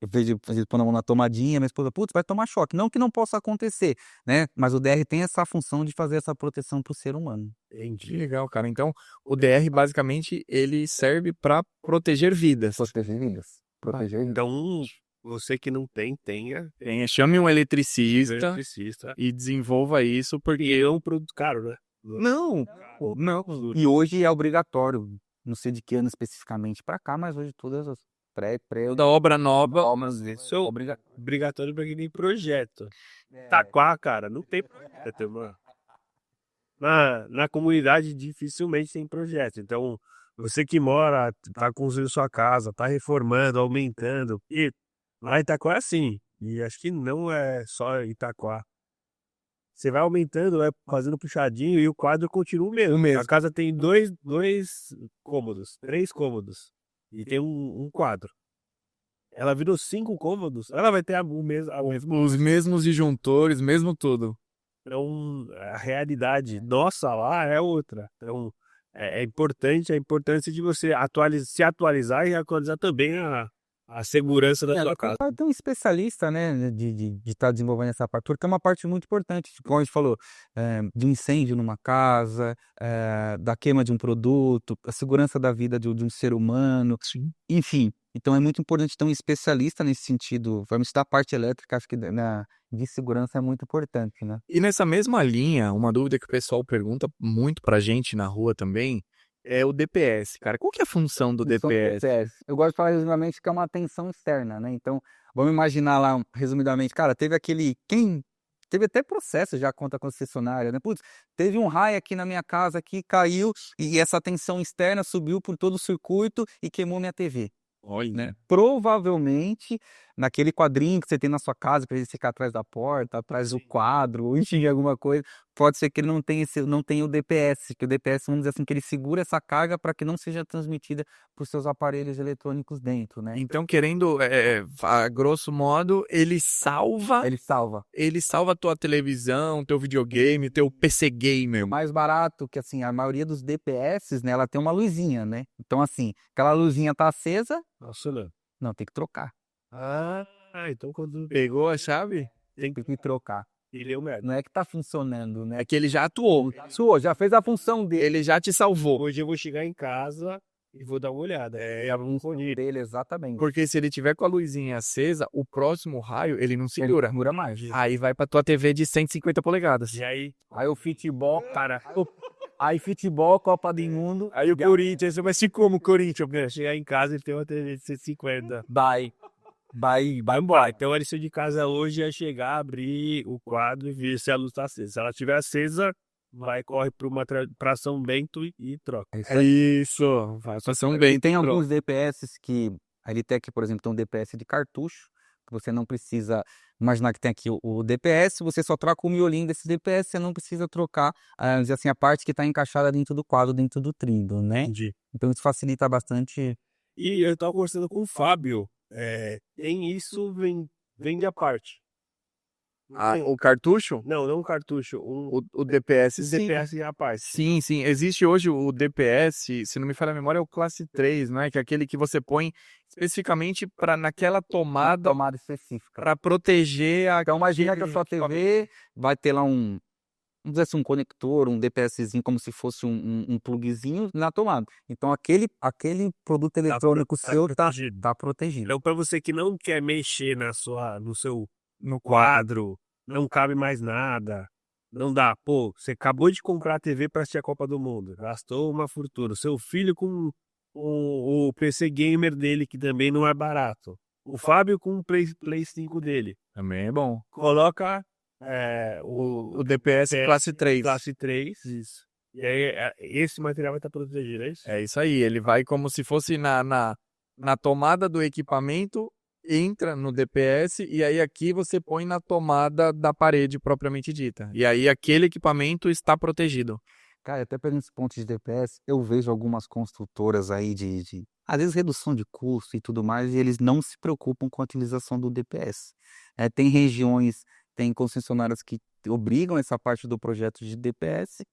eu vejo ele pondo a mão na tomadinha, minha esposa, putz, vai tomar choque. Não que não possa acontecer, né? Mas o DR tem essa função de fazer essa proteção para o ser humano. Que legal, cara. Então, o DR, basicamente, ele serve pra proteger vidas. Proteger vidas. Proteger vidas. Então, você que não tem, tenha. Chame um eletricista Eletricista. e desenvolva isso, porque... E é um produto caro, né? Não. E hoje é obrigatório, não sei de que ano especificamente para cá, mas hoje todas as Toda obra nova... Isso é obrigatório para quem tem projeto. Taquá, cara, não tem projeto, mano. Na comunidade dificilmente tem projeto. Então, você que mora, tá construindo sua casa, tá reformando, aumentando. E lá em Itaquá é assim. E acho que não é só Itaquá. Você vai aumentando, vai fazendo puxadinho e o quadro continua o mesmo. A casa tem dois cômodos, 3 cômodos. E tem um quadro. Ela virou 5 cômodos, ela vai ter Os mesmos disjuntores, mesmo tudo. Então, a realidade nossa lá é outra. Então, é importante a importância de você se atualizar e atualizar também a segurança da sua casa. Tem um especialista, né, de estar desenvolvendo essa parte, porque é uma parte muito importante, como a gente falou, de um incêndio numa casa, da queima de um produto, a segurança da vida de um ser humano, Sim. enfim. Então é muito importante ter um especialista nesse sentido. Vamos estudar a parte elétrica, acho que de segurança é muito importante, né? E nessa mesma linha, uma dúvida que o pessoal pergunta muito pra gente na rua também é o DPS, cara. Qual que é a função do DPS? Eu gosto de falar resumidamente que é uma tensão externa, né? Então, vamos imaginar lá, resumidamente, cara, teve até processo já contra a concessionária, né? Putz, teve um raio aqui na minha casa que caiu e essa tensão externa subiu por todo o circuito e queimou minha TV. Olha, Né? Provavelmente, naquele quadrinho que você tem na sua casa, para ele ficar atrás da porta, atrás do quadro, enfim, alguma coisa, pode ser que ele não tenha o DPS, que o DPS, vamos dizer assim, que ele segura essa carga para que não seja transmitida para os seus aparelhos eletrônicos dentro, né? Então, querendo, a grosso modo, ele salva a tua televisão, teu videogame, teu PC gamer. Mais barato que, assim, a maioria dos DPS, né, ela tem uma luzinha, né? Então, assim, aquela luzinha tá acesa, Nossa, não, tem que trocar. Então quando Pegou a chave? Tem que trocar. ele deu merda. Não é que tá funcionando, né? É que ele já atuou. Já fez a função dele. Ele já te salvou. Hoje eu vou chegar em casa e vou dar uma olhada. É a função Dele, exatamente. Porque se ele tiver com a luzinha acesa, o próximo raio, ele não Ele segura. dura mais. Aí vai pra tua TV de 150 polegadas. E aí, Aí o futebol, cara. Aí futebol, Copa do Mundo. aí o Corinthians, mas se como o Corinthians, né? Chegar em casa e ter uma TV de 150. Vai embora. Então a lição de casa hoje é chegar, abrir o quadro e ver se a luz tá acesa. Se ela estiver acesa, corre pra São Bento e troca. Isso. Vai pra São Bento. E tem alguns DPS que a Elitec, por exemplo, tem um DPS de cartucho, que você não precisa imaginar que tem aqui o DPS, você só troca o miolinho desse DPS, você não precisa trocar, dizer assim, a parte que está encaixada dentro do quadro, dentro do trindo, né? Entendi. Então isso facilita bastante. E eu tava conversando com o Fábio. Tem isso, vende a parte. O cartucho? Não o cartucho. O DPS, sim. DPS a parte. Sim. Existe hoje o DPS, se não me falha a memória, é o classe 3, não é? Que é aquele que você põe especificamente para naquela tomada específica. para proteger a. Então imagina que a sua TV vai ter lá vamos dizer assim, um conector, um DPSzinho, como se fosse um plugzinho na tomada. Então aquele produto eletrônico seu tá protegido. Então, para você que não quer mexer no quadro, não cabe mais nada, Não dá. Pô, você acabou de comprar a TV para assistir a Copa do Mundo. Gastou uma fortuna. Seu filho com o PC Gamer dele, que também não é barato. O Fábio com o Play 5 dele. Também é bom. Coloca O DPS classe 3. classe 3. Isso. E aí esse material vai estar protegido, é isso? É isso aí, ele vai como se fosse na tomada do equipamento, entra no DPS e aí aqui você põe na tomada da parede propriamente dita. E aí aquele equipamento está protegido. Cara, até pegando esse ponto de DPS, eu vejo algumas construtoras aí às vezes, redução de custo e tudo mais, e eles não se preocupam com a utilização do DPS. Tem regiões, tem concessionárias que obrigam essa parte do projeto de DPS,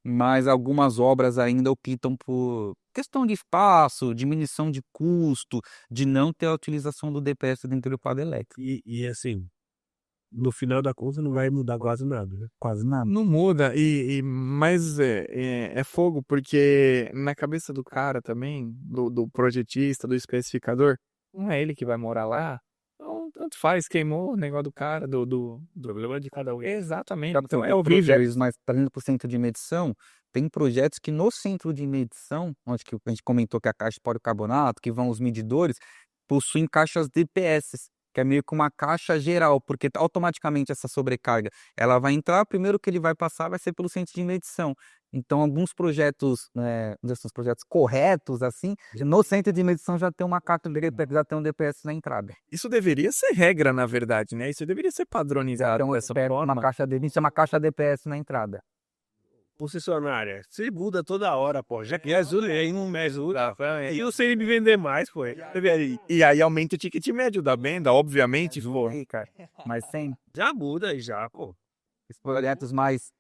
mas algumas obras ainda optam por questão de espaço, diminuição de custo, de não ter a utilização do DPS dentro do quadro elétrico. E assim, no final da conta não vai mudar quase nada, né? Quase nada. Não muda, mas é fogo, porque na cabeça do cara também, do projetista, do especificador, não é ele que vai morar lá. Então, tanto faz, queimou o negócio do cara, do Problema de cada um. Exatamente. Então, Então é tem horrível. projetos, mas trazendo para o centro de medição, tem projetos que no centro de medição, onde que a gente comentou que a caixa de policarbonato, que vão os medidores, possuem caixas DPS, que é meio que uma caixa geral, porque automaticamente essa sobrecarga, ela vai entrar, primeiro que ele vai passar vai ser pelo centro de medição. Então, alguns projetos, os projetos corretos, assim, no centro de medição já tem uma caixa DPS, já tem um DPS na entrada. Isso deveria ser regra, na verdade, né? Isso deveria ser padronizado Então, dessa forma. uma caixa DPS, uma caixa DPS na entrada. Concessionária, você muda toda hora, pô. Já que é azul, aí não é azul. E eu sei me vender mais, pô. E aí aumenta o ticket médio da venda, obviamente. Aí, cara. Mas sem Já muda, já, pô. esses projetos mais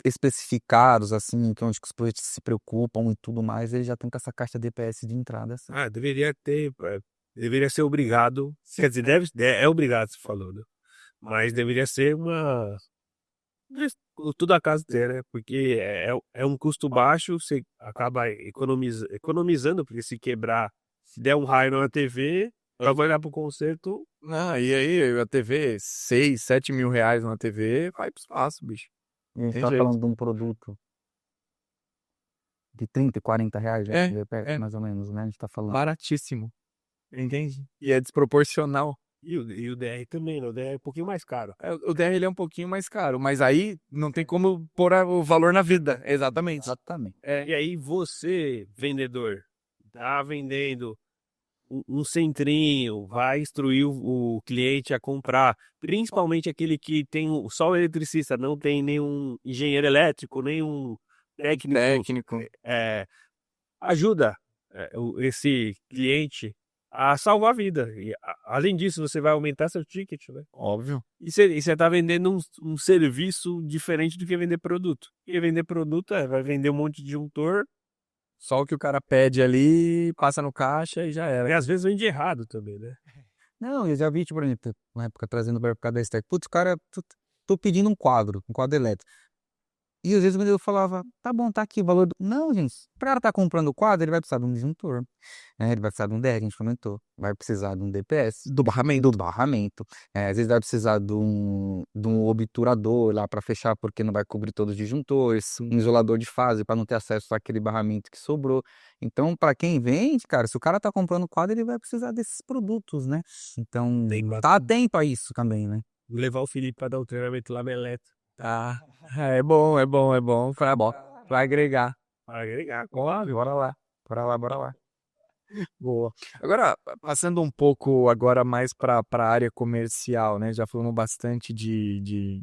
especificados, assim, que onde os projetos se preocupam e tudo mais, eles já estão com essa caixa DPS de entrada, assim. Deveria ter, deveria ser obrigado. Quer dizer, é obrigado, você falou, né? Mas deveria ser tudo a casa ter, né? Porque é um custo baixo, você acaba economizando, porque se quebrar, se der um raio na TV, vai olhar pro conserto. E aí a TV, 6, 7 mil reais na TV, vai pro espaço, bicho. E a gente Tem tá jeito. falando de um produto de 30, 40 reais, É, de DPS, mais ou menos, né? A gente tá falando. Baratíssimo. Entende? E é desproporcional. E o DR também, né? O DR é um pouquinho mais caro. O DR ele é um pouquinho mais caro, mas aí não tem como pôr o valor na vida. Exatamente. Exatamente. E aí você, vendedor, tá vendendo um centrinho, vai instruir o cliente a comprar, principalmente aquele que tem só o eletricista, não tem nenhum engenheiro elétrico, nenhum técnico. Ajuda esse cliente a salvar a vida. E, além disso, você vai aumentar seu ticket, né? Óbvio. E você tá vendendo um serviço diferente do que vender produto. E vender produto vai vender um monte de disjuntor. Só o que o cara pede ali, passa no caixa e já E era. às vezes vende errado também, né? Não, eu já vi, tipo, por exemplo, uma época trazendo o mercado da Stack. Putz, cara, tô pedindo um quadro elétrico. E às vezes o vendedor falava, tá bom, tá aqui o valor do... Não, gente, o cara tá comprando o quadro, ele vai precisar de um disjuntor, né? Ele vai precisar de um DR, a gente comentou. Vai precisar de um DPS. Do barramento. Do barramento. Às vezes vai precisar de um obturador lá para fechar, porque não vai cobrir todos os disjuntores, um isolador de fase para não ter acesso àquele barramento que sobrou. Então, para quem vende, cara, se o cara tá comprando quadro, ele vai precisar desses produtos, né? Então, tá atento a isso também, né? Vou levar o Felipe para dar um treinamento lá Meleto. Tá. É bom. Vai agregar. Para agregar, Bora lá. Bora lá. Boa. Agora, passando um pouco agora mais para a área comercial, né? Já falamos bastante de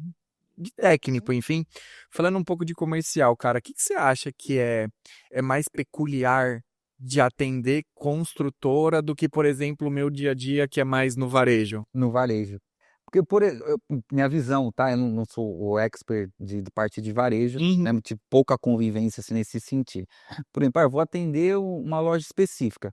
técnico, enfim. Falando um pouco de comercial, cara, o que você acha que é mais peculiar de atender construtora do que, por exemplo, o meu dia a dia, que é mais no varejo? No varejo. Porque, minha visão, tá? Eu não sou o expert de parte de varejo, né? Tive pouca convivência assim, nesse sentido. Por exemplo, eu vou atender uma loja específica.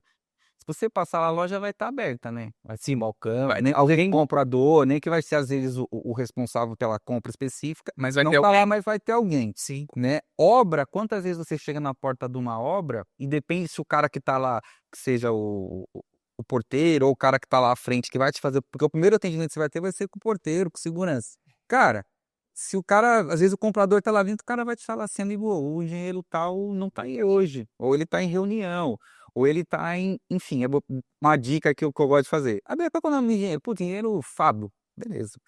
Se você passar lá, a loja vai estar aberta, né? Vai sim, balcão, nem alguém comprador, nem que vai ser às vezes o responsável pela compra específica, Mas vai não ter tá lá, mas vai ter alguém. Sim. Né? Obra, quantas vezes você chega na porta de uma obra e depende se o cara que tá lá, que seja o porteiro ou o cara que tá lá à frente que vai te fazer, porque o primeiro atendimento que você vai ter vai ser com o porteiro, com segurança. Cara, se o cara, às vezes o comprador tá lá dentro, o cara vai te falar assim, amigo, o engenheiro tal não tá aí hoje, ou ele tá em reunião, ou ele tá enfim, uma dica que eu gosto de fazer. Qual é o nome do engenheiro? Putz, engenheiro Fábio. Beleza.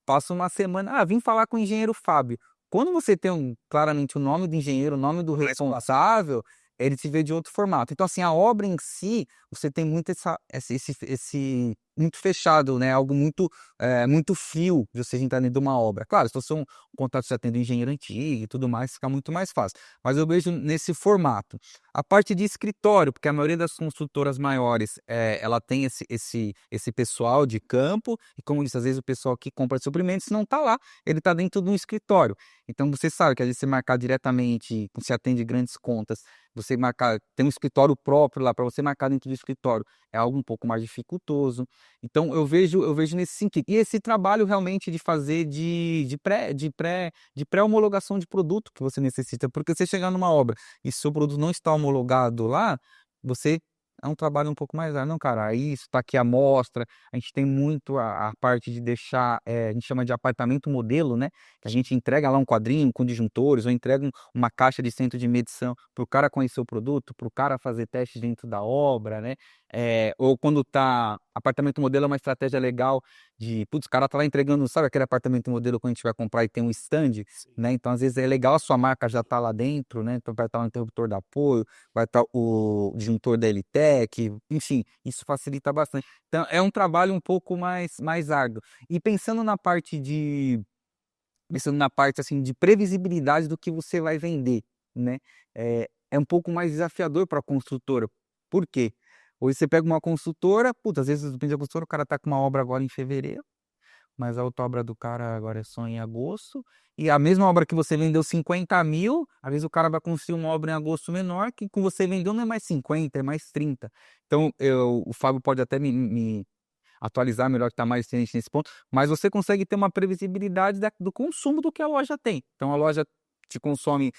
Passa uma semana, vim falar com o engenheiro Fábio. Quando você tem claramente o nome do engenheiro, o nome do responsável, ele se vê de outro formato. Então, assim, a obra em si, você tem muito esse muito fechado, né? Algo muito frio de você entrar dentro de uma obra. Claro, se você um contato já tendo engenheiro antigo e tudo mais, fica muito mais fácil. Mas eu vejo nesse formato. A parte de escritório, porque a maioria das construtoras maiores, ela tem esse pessoal de campo, e como eu disse, às vezes o pessoal que compra suprimentos não está lá, ele está dentro de um escritório. Então você sabe que às vezes você marcar diretamente, você atende grandes contas, você marcar, tem um escritório próprio lá para você marcar dentro do escritório, é algo um pouco mais dificultoso. Então eu vejo nesse sentido. E esse trabalho realmente de fazer de pré-homologação de produto que você necessita, porque você chegar numa obra e seu produto não está homologado lá, você é um trabalho um pouco mais não, cara, isso, tá aqui a amostra, a gente tem muito a parte de deixar, a gente chama de apartamento modelo, né, que a gente entrega lá um quadrinho com disjuntores, ou entrega uma caixa de centro de medição para o cara conhecer o produto, para o cara fazer teste dentro da obra, né, ou quando apartamento modelo é uma estratégia legal putz, o cara tá lá entregando, sabe aquele apartamento modelo quando a gente vai comprar e tem um stand, né? Então, às vezes é legal a sua marca já tá lá dentro, né? Então vai estar o interruptor de apoio, vai estar o disjuntor da Elitec, enfim, isso facilita bastante. Então, é um trabalho um pouco mais árduo. E pensando na parte assim de previsibilidade do que você vai vender, né? É um pouco mais desafiador para a construtora. Por quê? Hoje você pega uma consultora, puta, às vezes depende da consultora, o cara tá com uma obra agora em fevereiro, mas a outra obra do cara agora é só em agosto, e a mesma obra que você vendeu 50 mil, às vezes o cara vai construir uma obra em agosto menor, que com você vendeu não é mais 50, é mais 30. Então, o Fábio pode até me atualizar melhor, que está mais ciente nesse ponto, mas você consegue ter uma previsibilidade do consumo do que a loja tem. Então, a loja te consome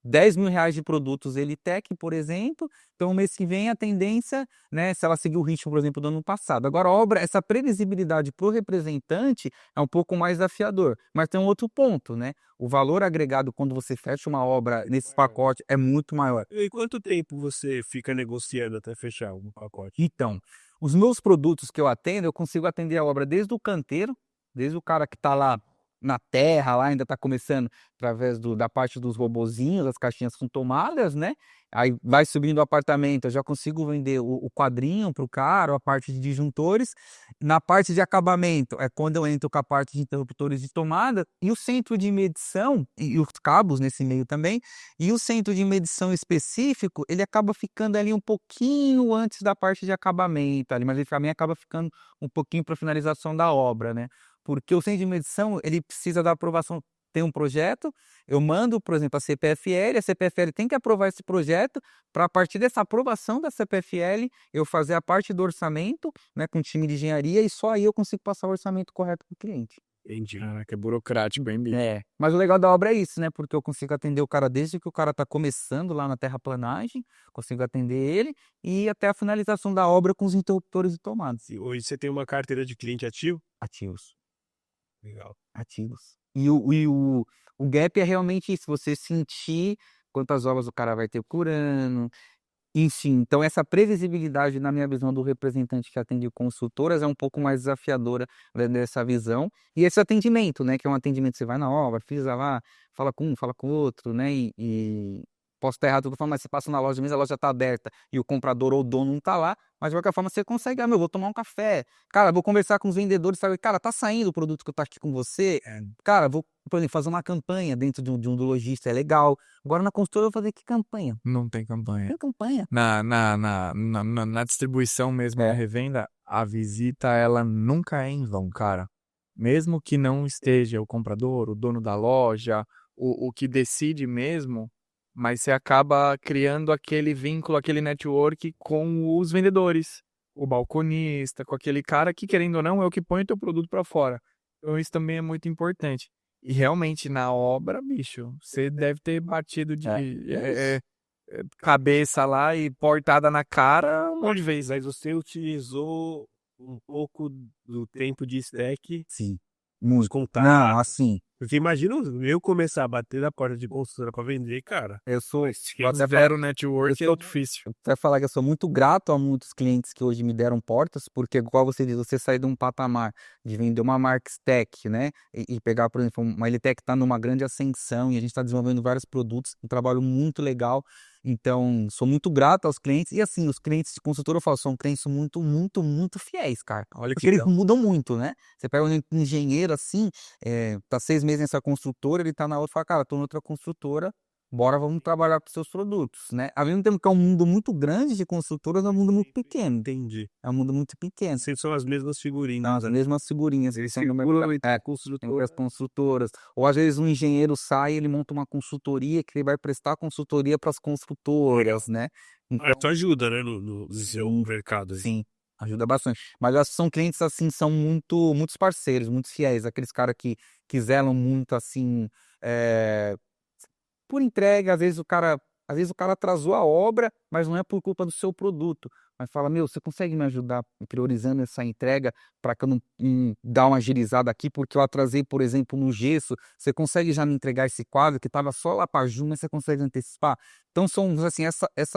10 mil reais de produtos Elitec, por exemplo. Então, mês que vem, a tendência, né, se ela seguir o ritmo, por exemplo, do ano passado. Agora, a obra, essa previsibilidade para o representante é um pouco mais desafiador. Mas tem um outro ponto, né? O valor agregado quando você fecha uma obra nesse pacote é muito maior. E quanto tempo você fica negociando até fechar um pacote? Então, os meus produtos que eu atendo, eu consigo atender a obra desde o canteiro, desde o cara que está lá na terra, lá ainda está começando através da parte dos robozinhos, as caixinhas com tomadas, né? Aí vai subindo o apartamento, eu já consigo vender o quadrinho para o cara, a parte de disjuntores. Na parte de acabamento, é quando eu entro com a parte de interruptores de tomada, e o centro de medição, e os cabos nesse meio também, e o centro de medição específico, ele acaba ficando ali um pouquinho antes da parte de acabamento, ali, mas ele também acaba ficando um pouquinho para finalização da obra, né? Porque o centro de medição, ele precisa da aprovação. Tem um projeto, eu mando, por exemplo, a CPFL tem que aprovar esse projeto, para a partir dessa aprovação da CPFL, eu fazer a parte do orçamento, né, com o time de engenharia, e só aí eu consigo passar o orçamento correto para o cliente. Entendi. Caraca, é burocrático, hein, bicho? Mas o legal da obra é isso, né? Porque eu consigo atender o cara desde que o cara tá começando lá na terraplanagem, consigo atender ele e até a finalização da obra com os interruptores e tomadas. E hoje você tem uma carteira de cliente ativo? Ativos. Legal. Ativos. O gap é realmente isso, você sentir quantas obras o cara vai ter por ano, enfim. Então, essa previsibilidade, na minha visão, do representante que atende consultoras é um pouco mais desafiadora, né, dessa visão. E esse atendimento, né, que é um atendimento, você vai na obra, frisa lá, fala com um, fala com o outro, né, e posso estar errado, tudo falando, mas você passa na loja mesmo, a loja está aberta e o comprador ou o dono não está lá, mas de qualquer forma você consegue, vou tomar um café, cara, vou conversar com os vendedores, sabe, cara, tá saindo o produto que eu tô aqui com você, cara, vou, por exemplo, fazer uma campanha dentro de um do lojista, é legal. Agora na consultora eu vou fazer que campanha? Não tem campanha. Tem campanha. Na distribuição mesmo, na revenda, a visita, ela nunca é em vão, cara. Mesmo que não esteja o comprador, o dono da loja, o que decide mesmo, mas você acaba criando aquele vínculo, aquele network com os vendedores, o balconista, com aquele cara que, querendo ou não, é o que põe o teu produto para fora. Então isso também é muito importante. E realmente, na obra, bicho, você deve ter batido de cabeça lá e portada na cara um monte de vezes. Mas você utilizou um pouco do tempo de stack. Sim. Muito. Contar. Não, assim, Porque imagina eu começar a bater na porta de construtora pra vender, cara. Eu sou, vou Quem até zero network eu é sou- difícil. até falar que eu sou muito grato a muitos clientes que hoje me deram portas, porque, igual você diz, você sair de um patamar de vender uma Markstech, né, e pegar, por exemplo, uma Elitec está numa grande ascensão e a gente está desenvolvendo vários produtos, um trabalho muito legal. Então, sou muito grato aos clientes. E assim, os clientes de consultora, eu falo, são clientes muito, muito, muito fiéis, cara. Olha Porque que eles legal. mudam muito, né? Você pega um engenheiro assim, tá 6 meses nessa construtora, ele tá na outra, fala, cara, tô em outra construtora, bora, vamos trabalhar com seus produtos, né? Ao mesmo tempo que é um mundo muito grande de construtoras, é um mundo muito pequeno. Entendi. É um mundo muito pequeno. Sempre são as mesmas São figurinhas, as né? mesmas figurinhas. Eles Então, no circulam mercado, entre entre construtoras. as construtoras. Ou às vezes um engenheiro sai e ele monta uma consultoria que ele vai prestar consultoria para as construtoras, né? Isso ajuda, né, no seu Sim, mercado aí. sim, ajuda bastante. Mas eu acho que são clientes assim, são muitos parceiros, muito fiéis, aqueles caras que zelam muito assim, eh, por entrega, às vezes o cara atrasou a obra, mas não é por culpa do seu produto. Mas fala, meu, você consegue me ajudar priorizando essa entrega para que eu não dar uma agilizada aqui, porque eu atrasei, por exemplo, no gesso. Você consegue já me entregar esse quadro que estava só lá para junho, mas você consegue antecipar? Então são assim,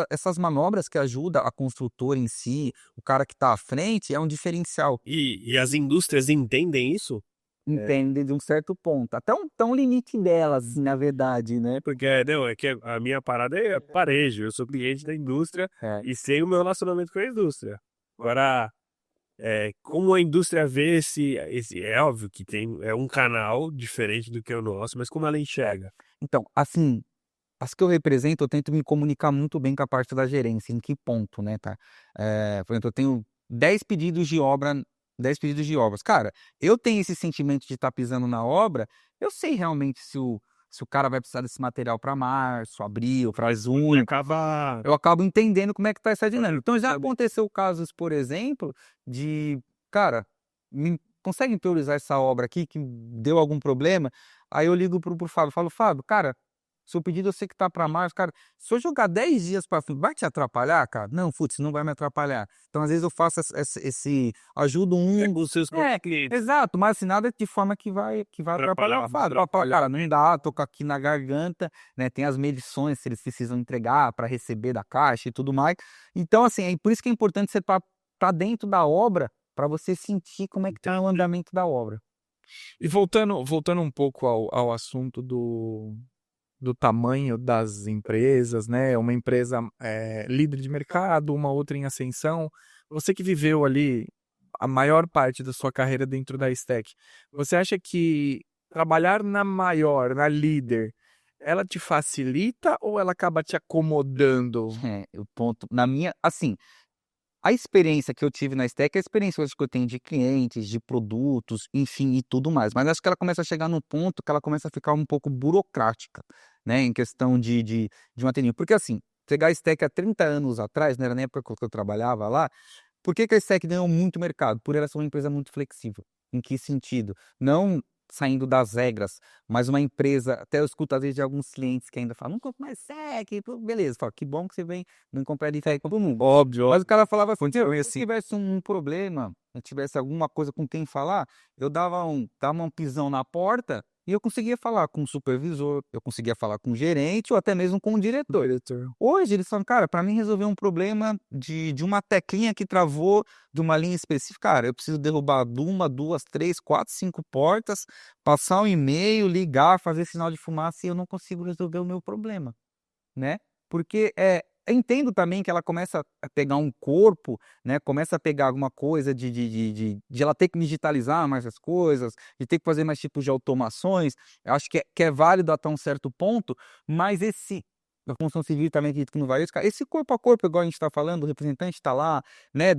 essas manobras que ajudam a construtora em si, o cara que está à frente, é um diferencial. E as indústrias entendem isso? Entende de um certo ponto. Até um limite delas, assim, na verdade, né? Porque, não, é que a minha parada é parejo. Eu sou cliente da indústria É. e sei o meu relacionamento com a indústria. Agora, como a indústria vê é óbvio que é um canal diferente do que o nosso, mas como ela enxerga? Então, assim, as que eu represento, eu tento me comunicar muito bem com a parte da gerência, em que ponto, né, tá? Por exemplo, eu tenho 10 pedidos de obra, 10 pedidos de obras. Cara, eu tenho esse sentimento de estar pisando na obra, eu sei realmente se o cara vai precisar desse material para março, abril, para junho. Acaba. Eu acabo entendendo como é que tá essa dinâmica. Então já aconteceu casos, por exemplo, de, cara, conseguem priorizar essa obra aqui que deu algum problema? Aí eu ligo pro Fábio, falo, Fábio, cara, seu pedido eu sei que tá para março, cara, se eu jogar 10 dias para frente, vai te atrapalhar, cara? Não, putz, não vai me atrapalhar. Então às vezes eu faço ajudo Com os seus clientes. exato, mas assim, nada de forma que vai atrapalhar o Fábio. Cara, não dá, tô aqui na garganta, né? Tem as medições se eles precisam entregar para receber da caixa e tudo mais. Então, assim, é por isso que é importante você estar dentro da obra para você sentir como é que tá o andamento da obra. E voltando um pouco ao assunto do tamanho das empresas, né? Uma empresa líder de mercado, uma outra em ascensão. Você que viveu ali a maior parte da sua carreira dentro da Stack, você acha que trabalhar na maior, na líder, ela te facilita ou ela acaba te acomodando? O ponto, assim, a experiência que eu tive na Stack é a experiência hoje que eu tenho de clientes, de produtos, enfim, e tudo mais. Mas acho que ela começa a chegar num ponto que ela começa a ficar um pouco burocrática, né, em questão de um atendimento. Porque assim, pegar a Stack há 30 anos atrás, né, era na época que eu trabalhava lá, por que a Stack ganhou muito mercado? Por ela ser uma empresa muito flexível. Em que sentido? Não saindo das regras, mas uma empresa, até eu escuto às vezes de alguns clientes que ainda falam, não compro mais SEC, beleza, falo, que bom que você vem, não comprar de SEC para todo mundo. Óbvio. Mas o cara falava assim, se tivesse um problema, se tivesse alguma coisa com quem falar, eu dava um pisão na porta e eu conseguia falar com o supervisor, eu conseguia falar com o gerente ou até mesmo com o diretor. Hoje eles falam, cara, para mim resolver um problema de uma teclinha que travou de uma linha específica, cara, eu preciso derrubar uma, duas, três, quatro, cinco portas, passar um e-mail, ligar, fazer sinal de fumaça e eu não consigo resolver o meu problema, né? Porque eu entendo também que ela começa a pegar um corpo, né? Começa a pegar alguma coisa de ela ter que digitalizar mais as coisas, de ter que fazer mais tipos de automações. Eu acho que é válido até um certo ponto, mas a função civil também acredito que não vai isso, cara. Esse corpo a corpo, igual a gente está falando, o representante está lá, né?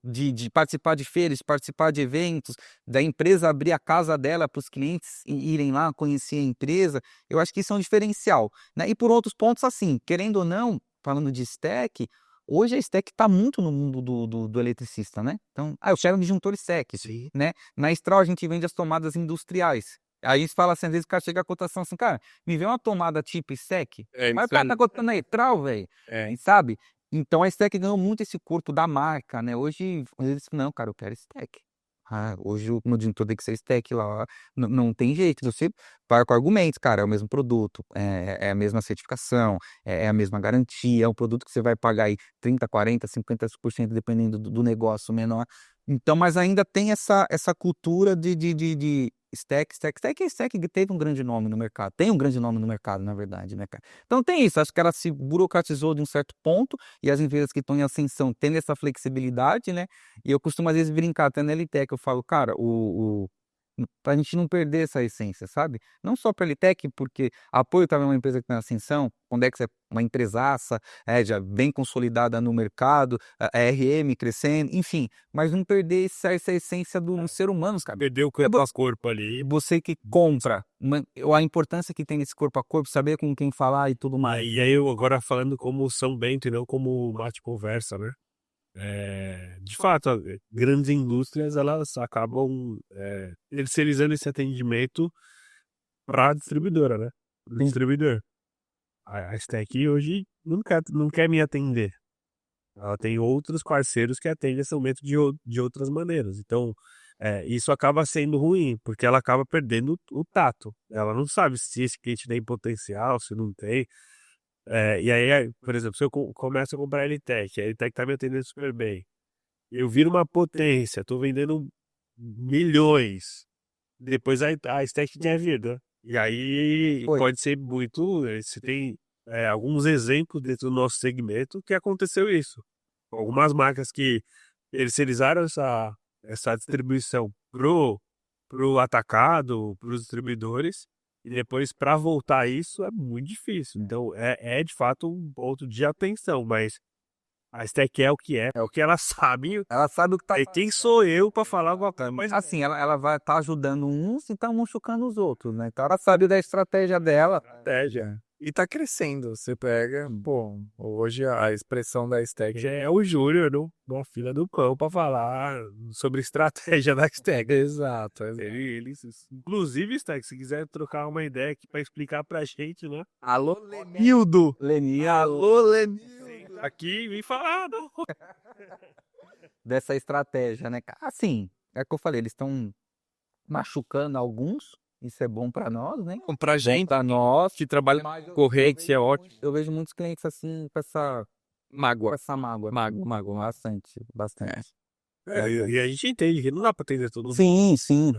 De participar de feiras, participar de eventos, da empresa abrir a casa dela para os clientes irem lá conhecer a empresa. Eu acho que isso é um diferencial, né? E por outros pontos, assim, querendo ou não, falando de stack, hoje a stack está muito no mundo do eletricista, né? Então, eu quero disjuntor stack, né? Na Estral a gente vende as tomadas industriais. Aí a gente fala assim, às vezes o cara chega a cotação assim, cara, me vê uma tomada tipo stack, mas o cara tá cotando a Estral, velho, sabe? Então a stack ganhou muito esse corpo da marca, né? Hoje, às vezes, não, cara, eu quero stack. Hoje o meu disjuntor tem que ser stack lá. Não tem jeito. Você vai com argumentos, cara, é o mesmo produto, é a mesma certificação, é a mesma garantia, é um produto que você vai pagar aí 30, 40, 50% dependendo do negócio menor. Então, mas ainda tem essa cultura de stack. Stack que teve um grande nome no mercado. Tem um grande nome no mercado, na verdade, né, cara? Então tem isso. Acho que ela se burocratizou de um certo ponto e as empresas que estão em ascensão tendo essa flexibilidade, né? E eu costumo às vezes brincar até na LTEC, eu falo, cara, pra gente não perder essa essência, sabe? Não só pra LTEC, porque a Apoio também é uma empresa que está em ascensão, Condex é uma empresaça, já bem consolidada no mercado, a RM crescendo, enfim, mas não perder essa essência do ser humano, cara. Perdeu o corpo a corpo ali. Você que compra, a importância que tem nesse corpo a corpo, saber com quem falar e tudo mais. E aí eu agora falando como São Bento e não como Mate Conversa, né? De fato, grandes indústrias elas acabam terceirizando esse atendimento para a distribuidora, né? Pro distribuidor. A Stack hoje não quer me atender. Ela tem outros parceiros que atendem esse aumento de outras maneiras. Então, isso acaba sendo ruim, porque ela acaba perdendo o tato. Ela não sabe se esse cliente tem potencial, se não tem. E aí, por exemplo, se eu começo a comprar a LTEC, a LTEC tá me atendendo super bem. Eu viro uma potência, tô vendendo milhões. Depois a Stack tinha vindo. E aí pode ser muito. Você tem alguns exemplos dentro do nosso segmento que aconteceu isso. Algumas marcas que terceirizaram essa distribuição pro atacado, pros distribuidores. E depois, para voltar a isso, é muito difícil. Então, é de fato um ponto de atenção, mas a Stack é o que ela sabe. Ela sabe o que tá. E quem sou eu para falar alguma coisa? Mas assim, ela vai estar ajudando uns e tá machucando os outros, né? Então ela sabe da estratégia dela. Estratégia. E tá crescendo. Você pega, pô, hoje a expressão da Stack já é o Júnior numa fila do pão para falar sobre estratégia da Stack. Exato. Inclusive, Stack, se quiser trocar uma ideia aqui para explicar pra gente, né? Alô, Lenildo! Alô, Lenildo! Aqui, vem falar, não. Dessa estratégia, né? Assim, é o que eu falei, eles estão machucando alguns, isso é bom para nós, né? Pra gente, pra nós, que trabalha na corrente, é ótimo. Eu vejo muitos clientes assim, com essa Mágoa. mágoa, bastante. E a gente entende que não dá para atender todo mundo. Sim.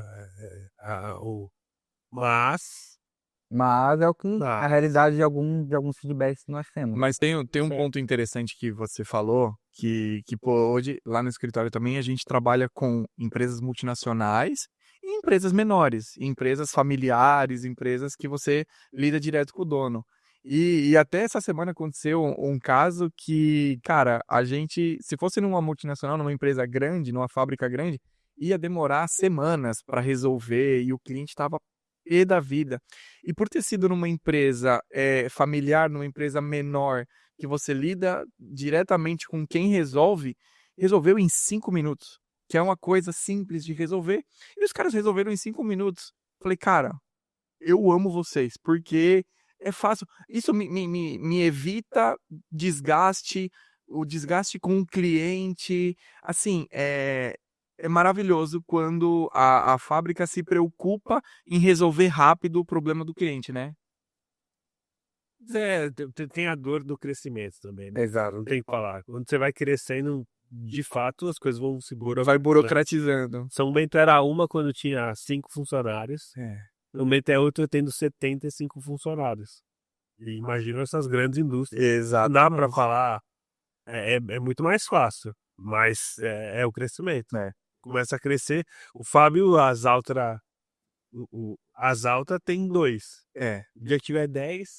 Mas é o que a realidade de alguns feedbacks que nós temos. Mas tem um ponto interessante que você falou, que pô, hoje lá no escritório também a gente trabalha com empresas multinacionais e empresas menores, empresas familiares, empresas que você lida direto com o dono. E até essa semana aconteceu um caso que, cara, a gente, se fosse numa multinacional, numa empresa grande, numa fábrica grande, ia demorar semanas para resolver e o cliente estava pé da vida. E por ter sido numa empresa familiar, numa empresa menor, que você lida diretamente com quem resolveu em 5 minutos, que é uma coisa simples de resolver, e os caras resolveram em 5 minutos. Falei, cara, eu amo vocês, porque é fácil. Isso me evita desgaste, o desgaste com o cliente. Assim, é maravilhoso quando a fábrica se preocupa em resolver rápido o problema do cliente, né? Tem a dor do crescimento também, né? Exato. Não tem o que falar. Quando você vai crescendo, de fato, as coisas vão se burocratizando. São Bento era uma quando tinha 5 funcionários. São Bento é outra tendo 75 funcionários. E imagina essas grandes indústrias. Exato. Dá para falar, é muito mais fácil, mas é o crescimento. Começa a crescer. O Fábio, as Altra tem 2. O dia que tiver 10,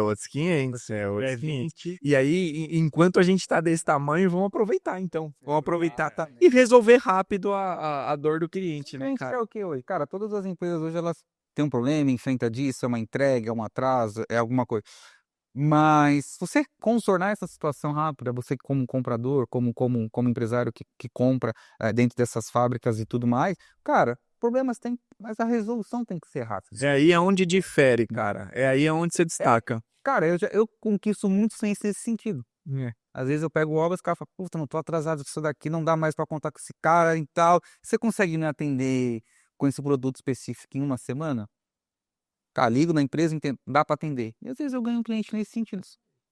outros 500, outros 20. E aí, enquanto a gente tá desse tamanho, vamos aproveitar, então. Vamos aproveitar e resolver rápido a dor do cliente, né, cara? É o que hoje? Cara, todas as empresas hoje, elas têm um problema, enfrenta disso, é uma entrega, é um atraso, é alguma coisa. Mas se você contornar essa situação rápida, você como comprador, como empresário que compra dentro dessas fábricas e tudo mais, cara, problemas tem, mas a resolução tem que ser rápida. É aí onde difere, cara. É aí onde você destaca. Cara, eu conquisto muito sem esse sentido. Às vezes eu pego obras, o cara fala, puta, não tô atrasado com isso daqui, não dá mais para contar com esse cara e tal. Você consegue me atender com esse produto específico em uma semana? Cara, ligo na empresa, entendo, dá para atender. E às vezes eu ganho um cliente nesse sentido,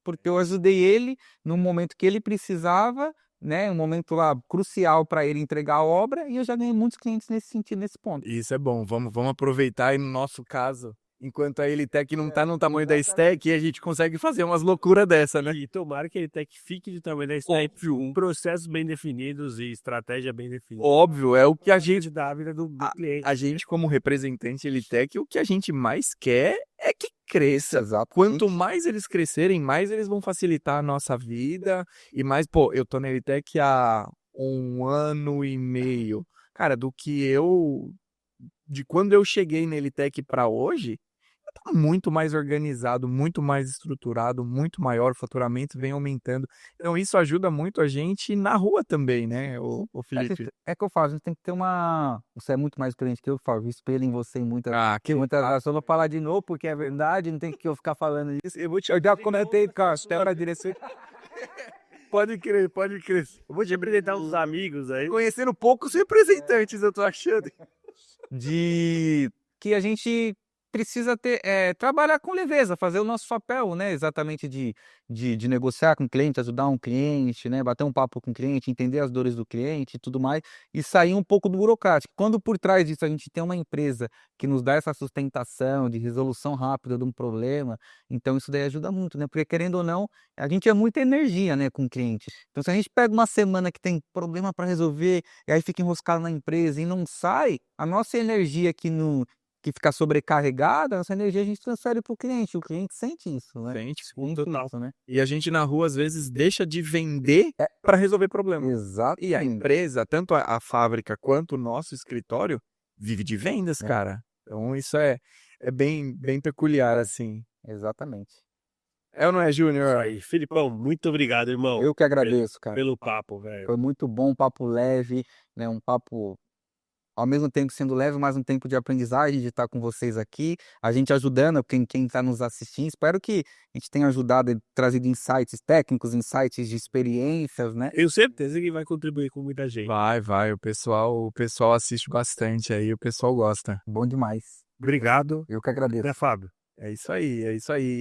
porque eu ajudei ele no momento que ele precisava, né, um momento lá crucial para ele entregar a obra, e eu já ganhei muitos clientes nesse sentido, nesse ponto. Isso é bom, vamos aproveitar aí no nosso caso, enquanto a Elitec não tá no tamanho da Stack, a gente consegue fazer umas loucuras dessa, né? E tomara que a Elitec fique de tamanho da Stack, processos bem definidos e estratégia bem definida. Óbvio, é o que a gente, Da vida do cliente. a gente como representante Elitec, o que a gente mais quer é que cresça. Exato. Quanto mais eles crescerem, mais eles vão facilitar a nossa vida e mais, pô, eu tô na Elitec há 1 ano e meio. Cara, de quando eu cheguei na Elitec para hoje, tá muito mais organizado, muito mais estruturado, muito maior, o faturamento vem aumentando. Então isso ajuda muito a gente na rua também, né, o Felipe? É que eu falo, a gente tem que ter uma. Você é muito mais cliente que eu falo, eu espelho em você em muitas. Muitas vezes. Eu vou falar de novo, porque é verdade, não tem que eu ficar falando isso. Eu já comentei, cara, até na direção. Pode crer, pode crer. Eu vou te apresentar uns amigos aí. Conhecendo poucos representantes, eu tô achando. De que a gente precisa ter, trabalhar com leveza, fazer o nosso papel, né? Exatamente de negociar com o cliente, ajudar um cliente, né? Bater um papo com o cliente, entender as dores do cliente e tudo mais, e sair um pouco do burocrático. Quando por trás disso a gente tem uma empresa que nos dá essa sustentação de resolução rápida de um problema, então isso daí ajuda muito, né? Porque querendo ou não, a gente é muita energia, né, com o cliente. Então se a gente pega uma semana que tem problema para resolver, e aí fica enroscado na empresa e não sai, a nossa energia que fica sobrecarregada, essa energia a gente transfere para o cliente sente isso, né? Sente, Total. Isso, né? E a gente na rua às vezes deixa de vender para resolver problema. Exato. E a empresa, tanto a fábrica quanto o nosso escritório, vive de vendas, cara. Então isso é bem peculiar, assim. Exatamente. É ou não é, Júnior? Aí, Filipão, muito obrigado, irmão. Eu que agradeço, cara. Pelo papo, velho. Foi muito bom, um papo leve, né? Um papo ao mesmo tempo sendo leve, mas um tempo de aprendizagem, de estar com vocês aqui, a gente ajudando quem está nos assistindo. Espero que a gente tenha ajudado, trazido insights técnicos, insights de experiências, né? Tenho certeza que vai contribuir com muita gente. Vai, o pessoal assiste bastante aí, o pessoal gosta. Bom demais. Obrigado. Eu que agradeço. Né, Fábio? É isso aí.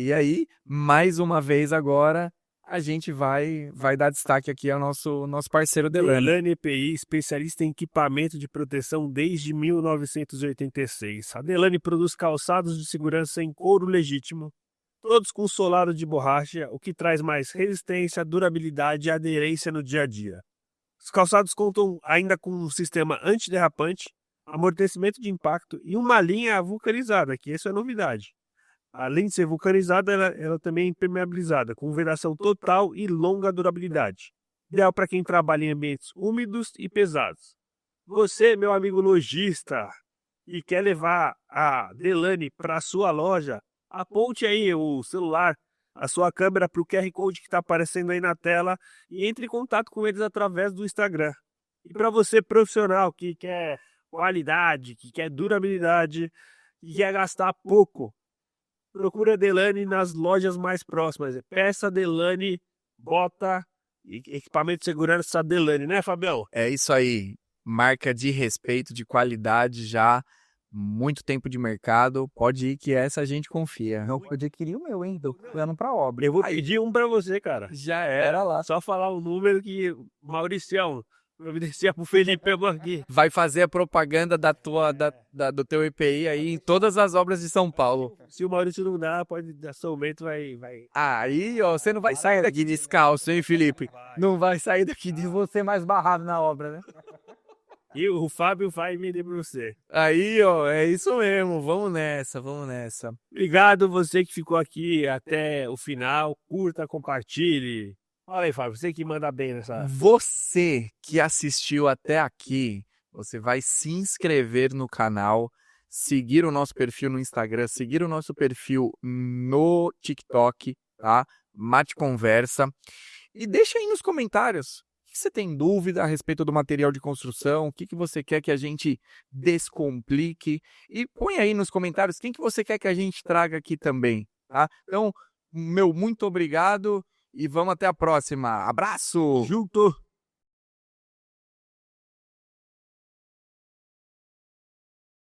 E aí, mais uma vez agora, a gente vai dar destaque aqui ao nosso parceiro Delane. Delane EPI, especialista em equipamento de proteção desde 1986. A Delane produz calçados de segurança em couro legítimo, todos com solado de borracha, o que traz mais resistência, durabilidade e aderência no dia a dia. Os calçados contam ainda com um sistema antiderrapante, amortecimento de impacto e uma linha vulcanizada, que isso é novidade. Além de ser vulcanizada, ela também é impermeabilizada, com vedação total e longa durabilidade. Ideal para quem trabalha em ambientes úmidos e pesados. Você, meu amigo lojista, e quer levar a Delane para a sua loja, aponte aí o celular, a sua câmera para o QR Code que está aparecendo aí na tela e entre em contato com eles através do Instagram. E para você profissional que quer qualidade, que quer durabilidade, que quer gastar pouco, procura a Delane nas lojas mais próximas. Peça Delane, bota equipamento de segurança Delane, né, Fabião? É isso aí. Marca de respeito, de qualidade já. Muito tempo de mercado. Pode ir que essa a gente confia. Eu adquiri o meu, hein? Tô plano pra obra. Eu vou pedir um para você, cara. Já era lá. Só falar o número que Mauricião providencia pro Felipe aqui. Vai fazer a propaganda do teu EPI aí em todas as obras de São Paulo. Se o Maurício não dá, pode dar somente, vai. Aí, ó, você não vai sair daqui descalço, hein, Felipe? Não vai sair daqui De você mais barrado na obra, né? E o Fábio vai vender para você. Aí, ó, é isso mesmo. Vamos nessa. Obrigado você que ficou aqui até o final. Curta, compartilhe. Fala aí, Fábio, você que manda bem nessa. Você que assistiu até aqui, você vai se inscrever no canal, seguir o nosso perfil no Instagram, seguir o nosso perfil no TikTok, tá? Mate Conversa. E deixa aí nos comentários. O que você tem dúvida a respeito do material de construção? O que você quer que a gente descomplique? E põe aí nos comentários quem que você quer que a gente traga aqui também, tá? Então, meu muito obrigado e vamos até a próxima. Abraço! Junto!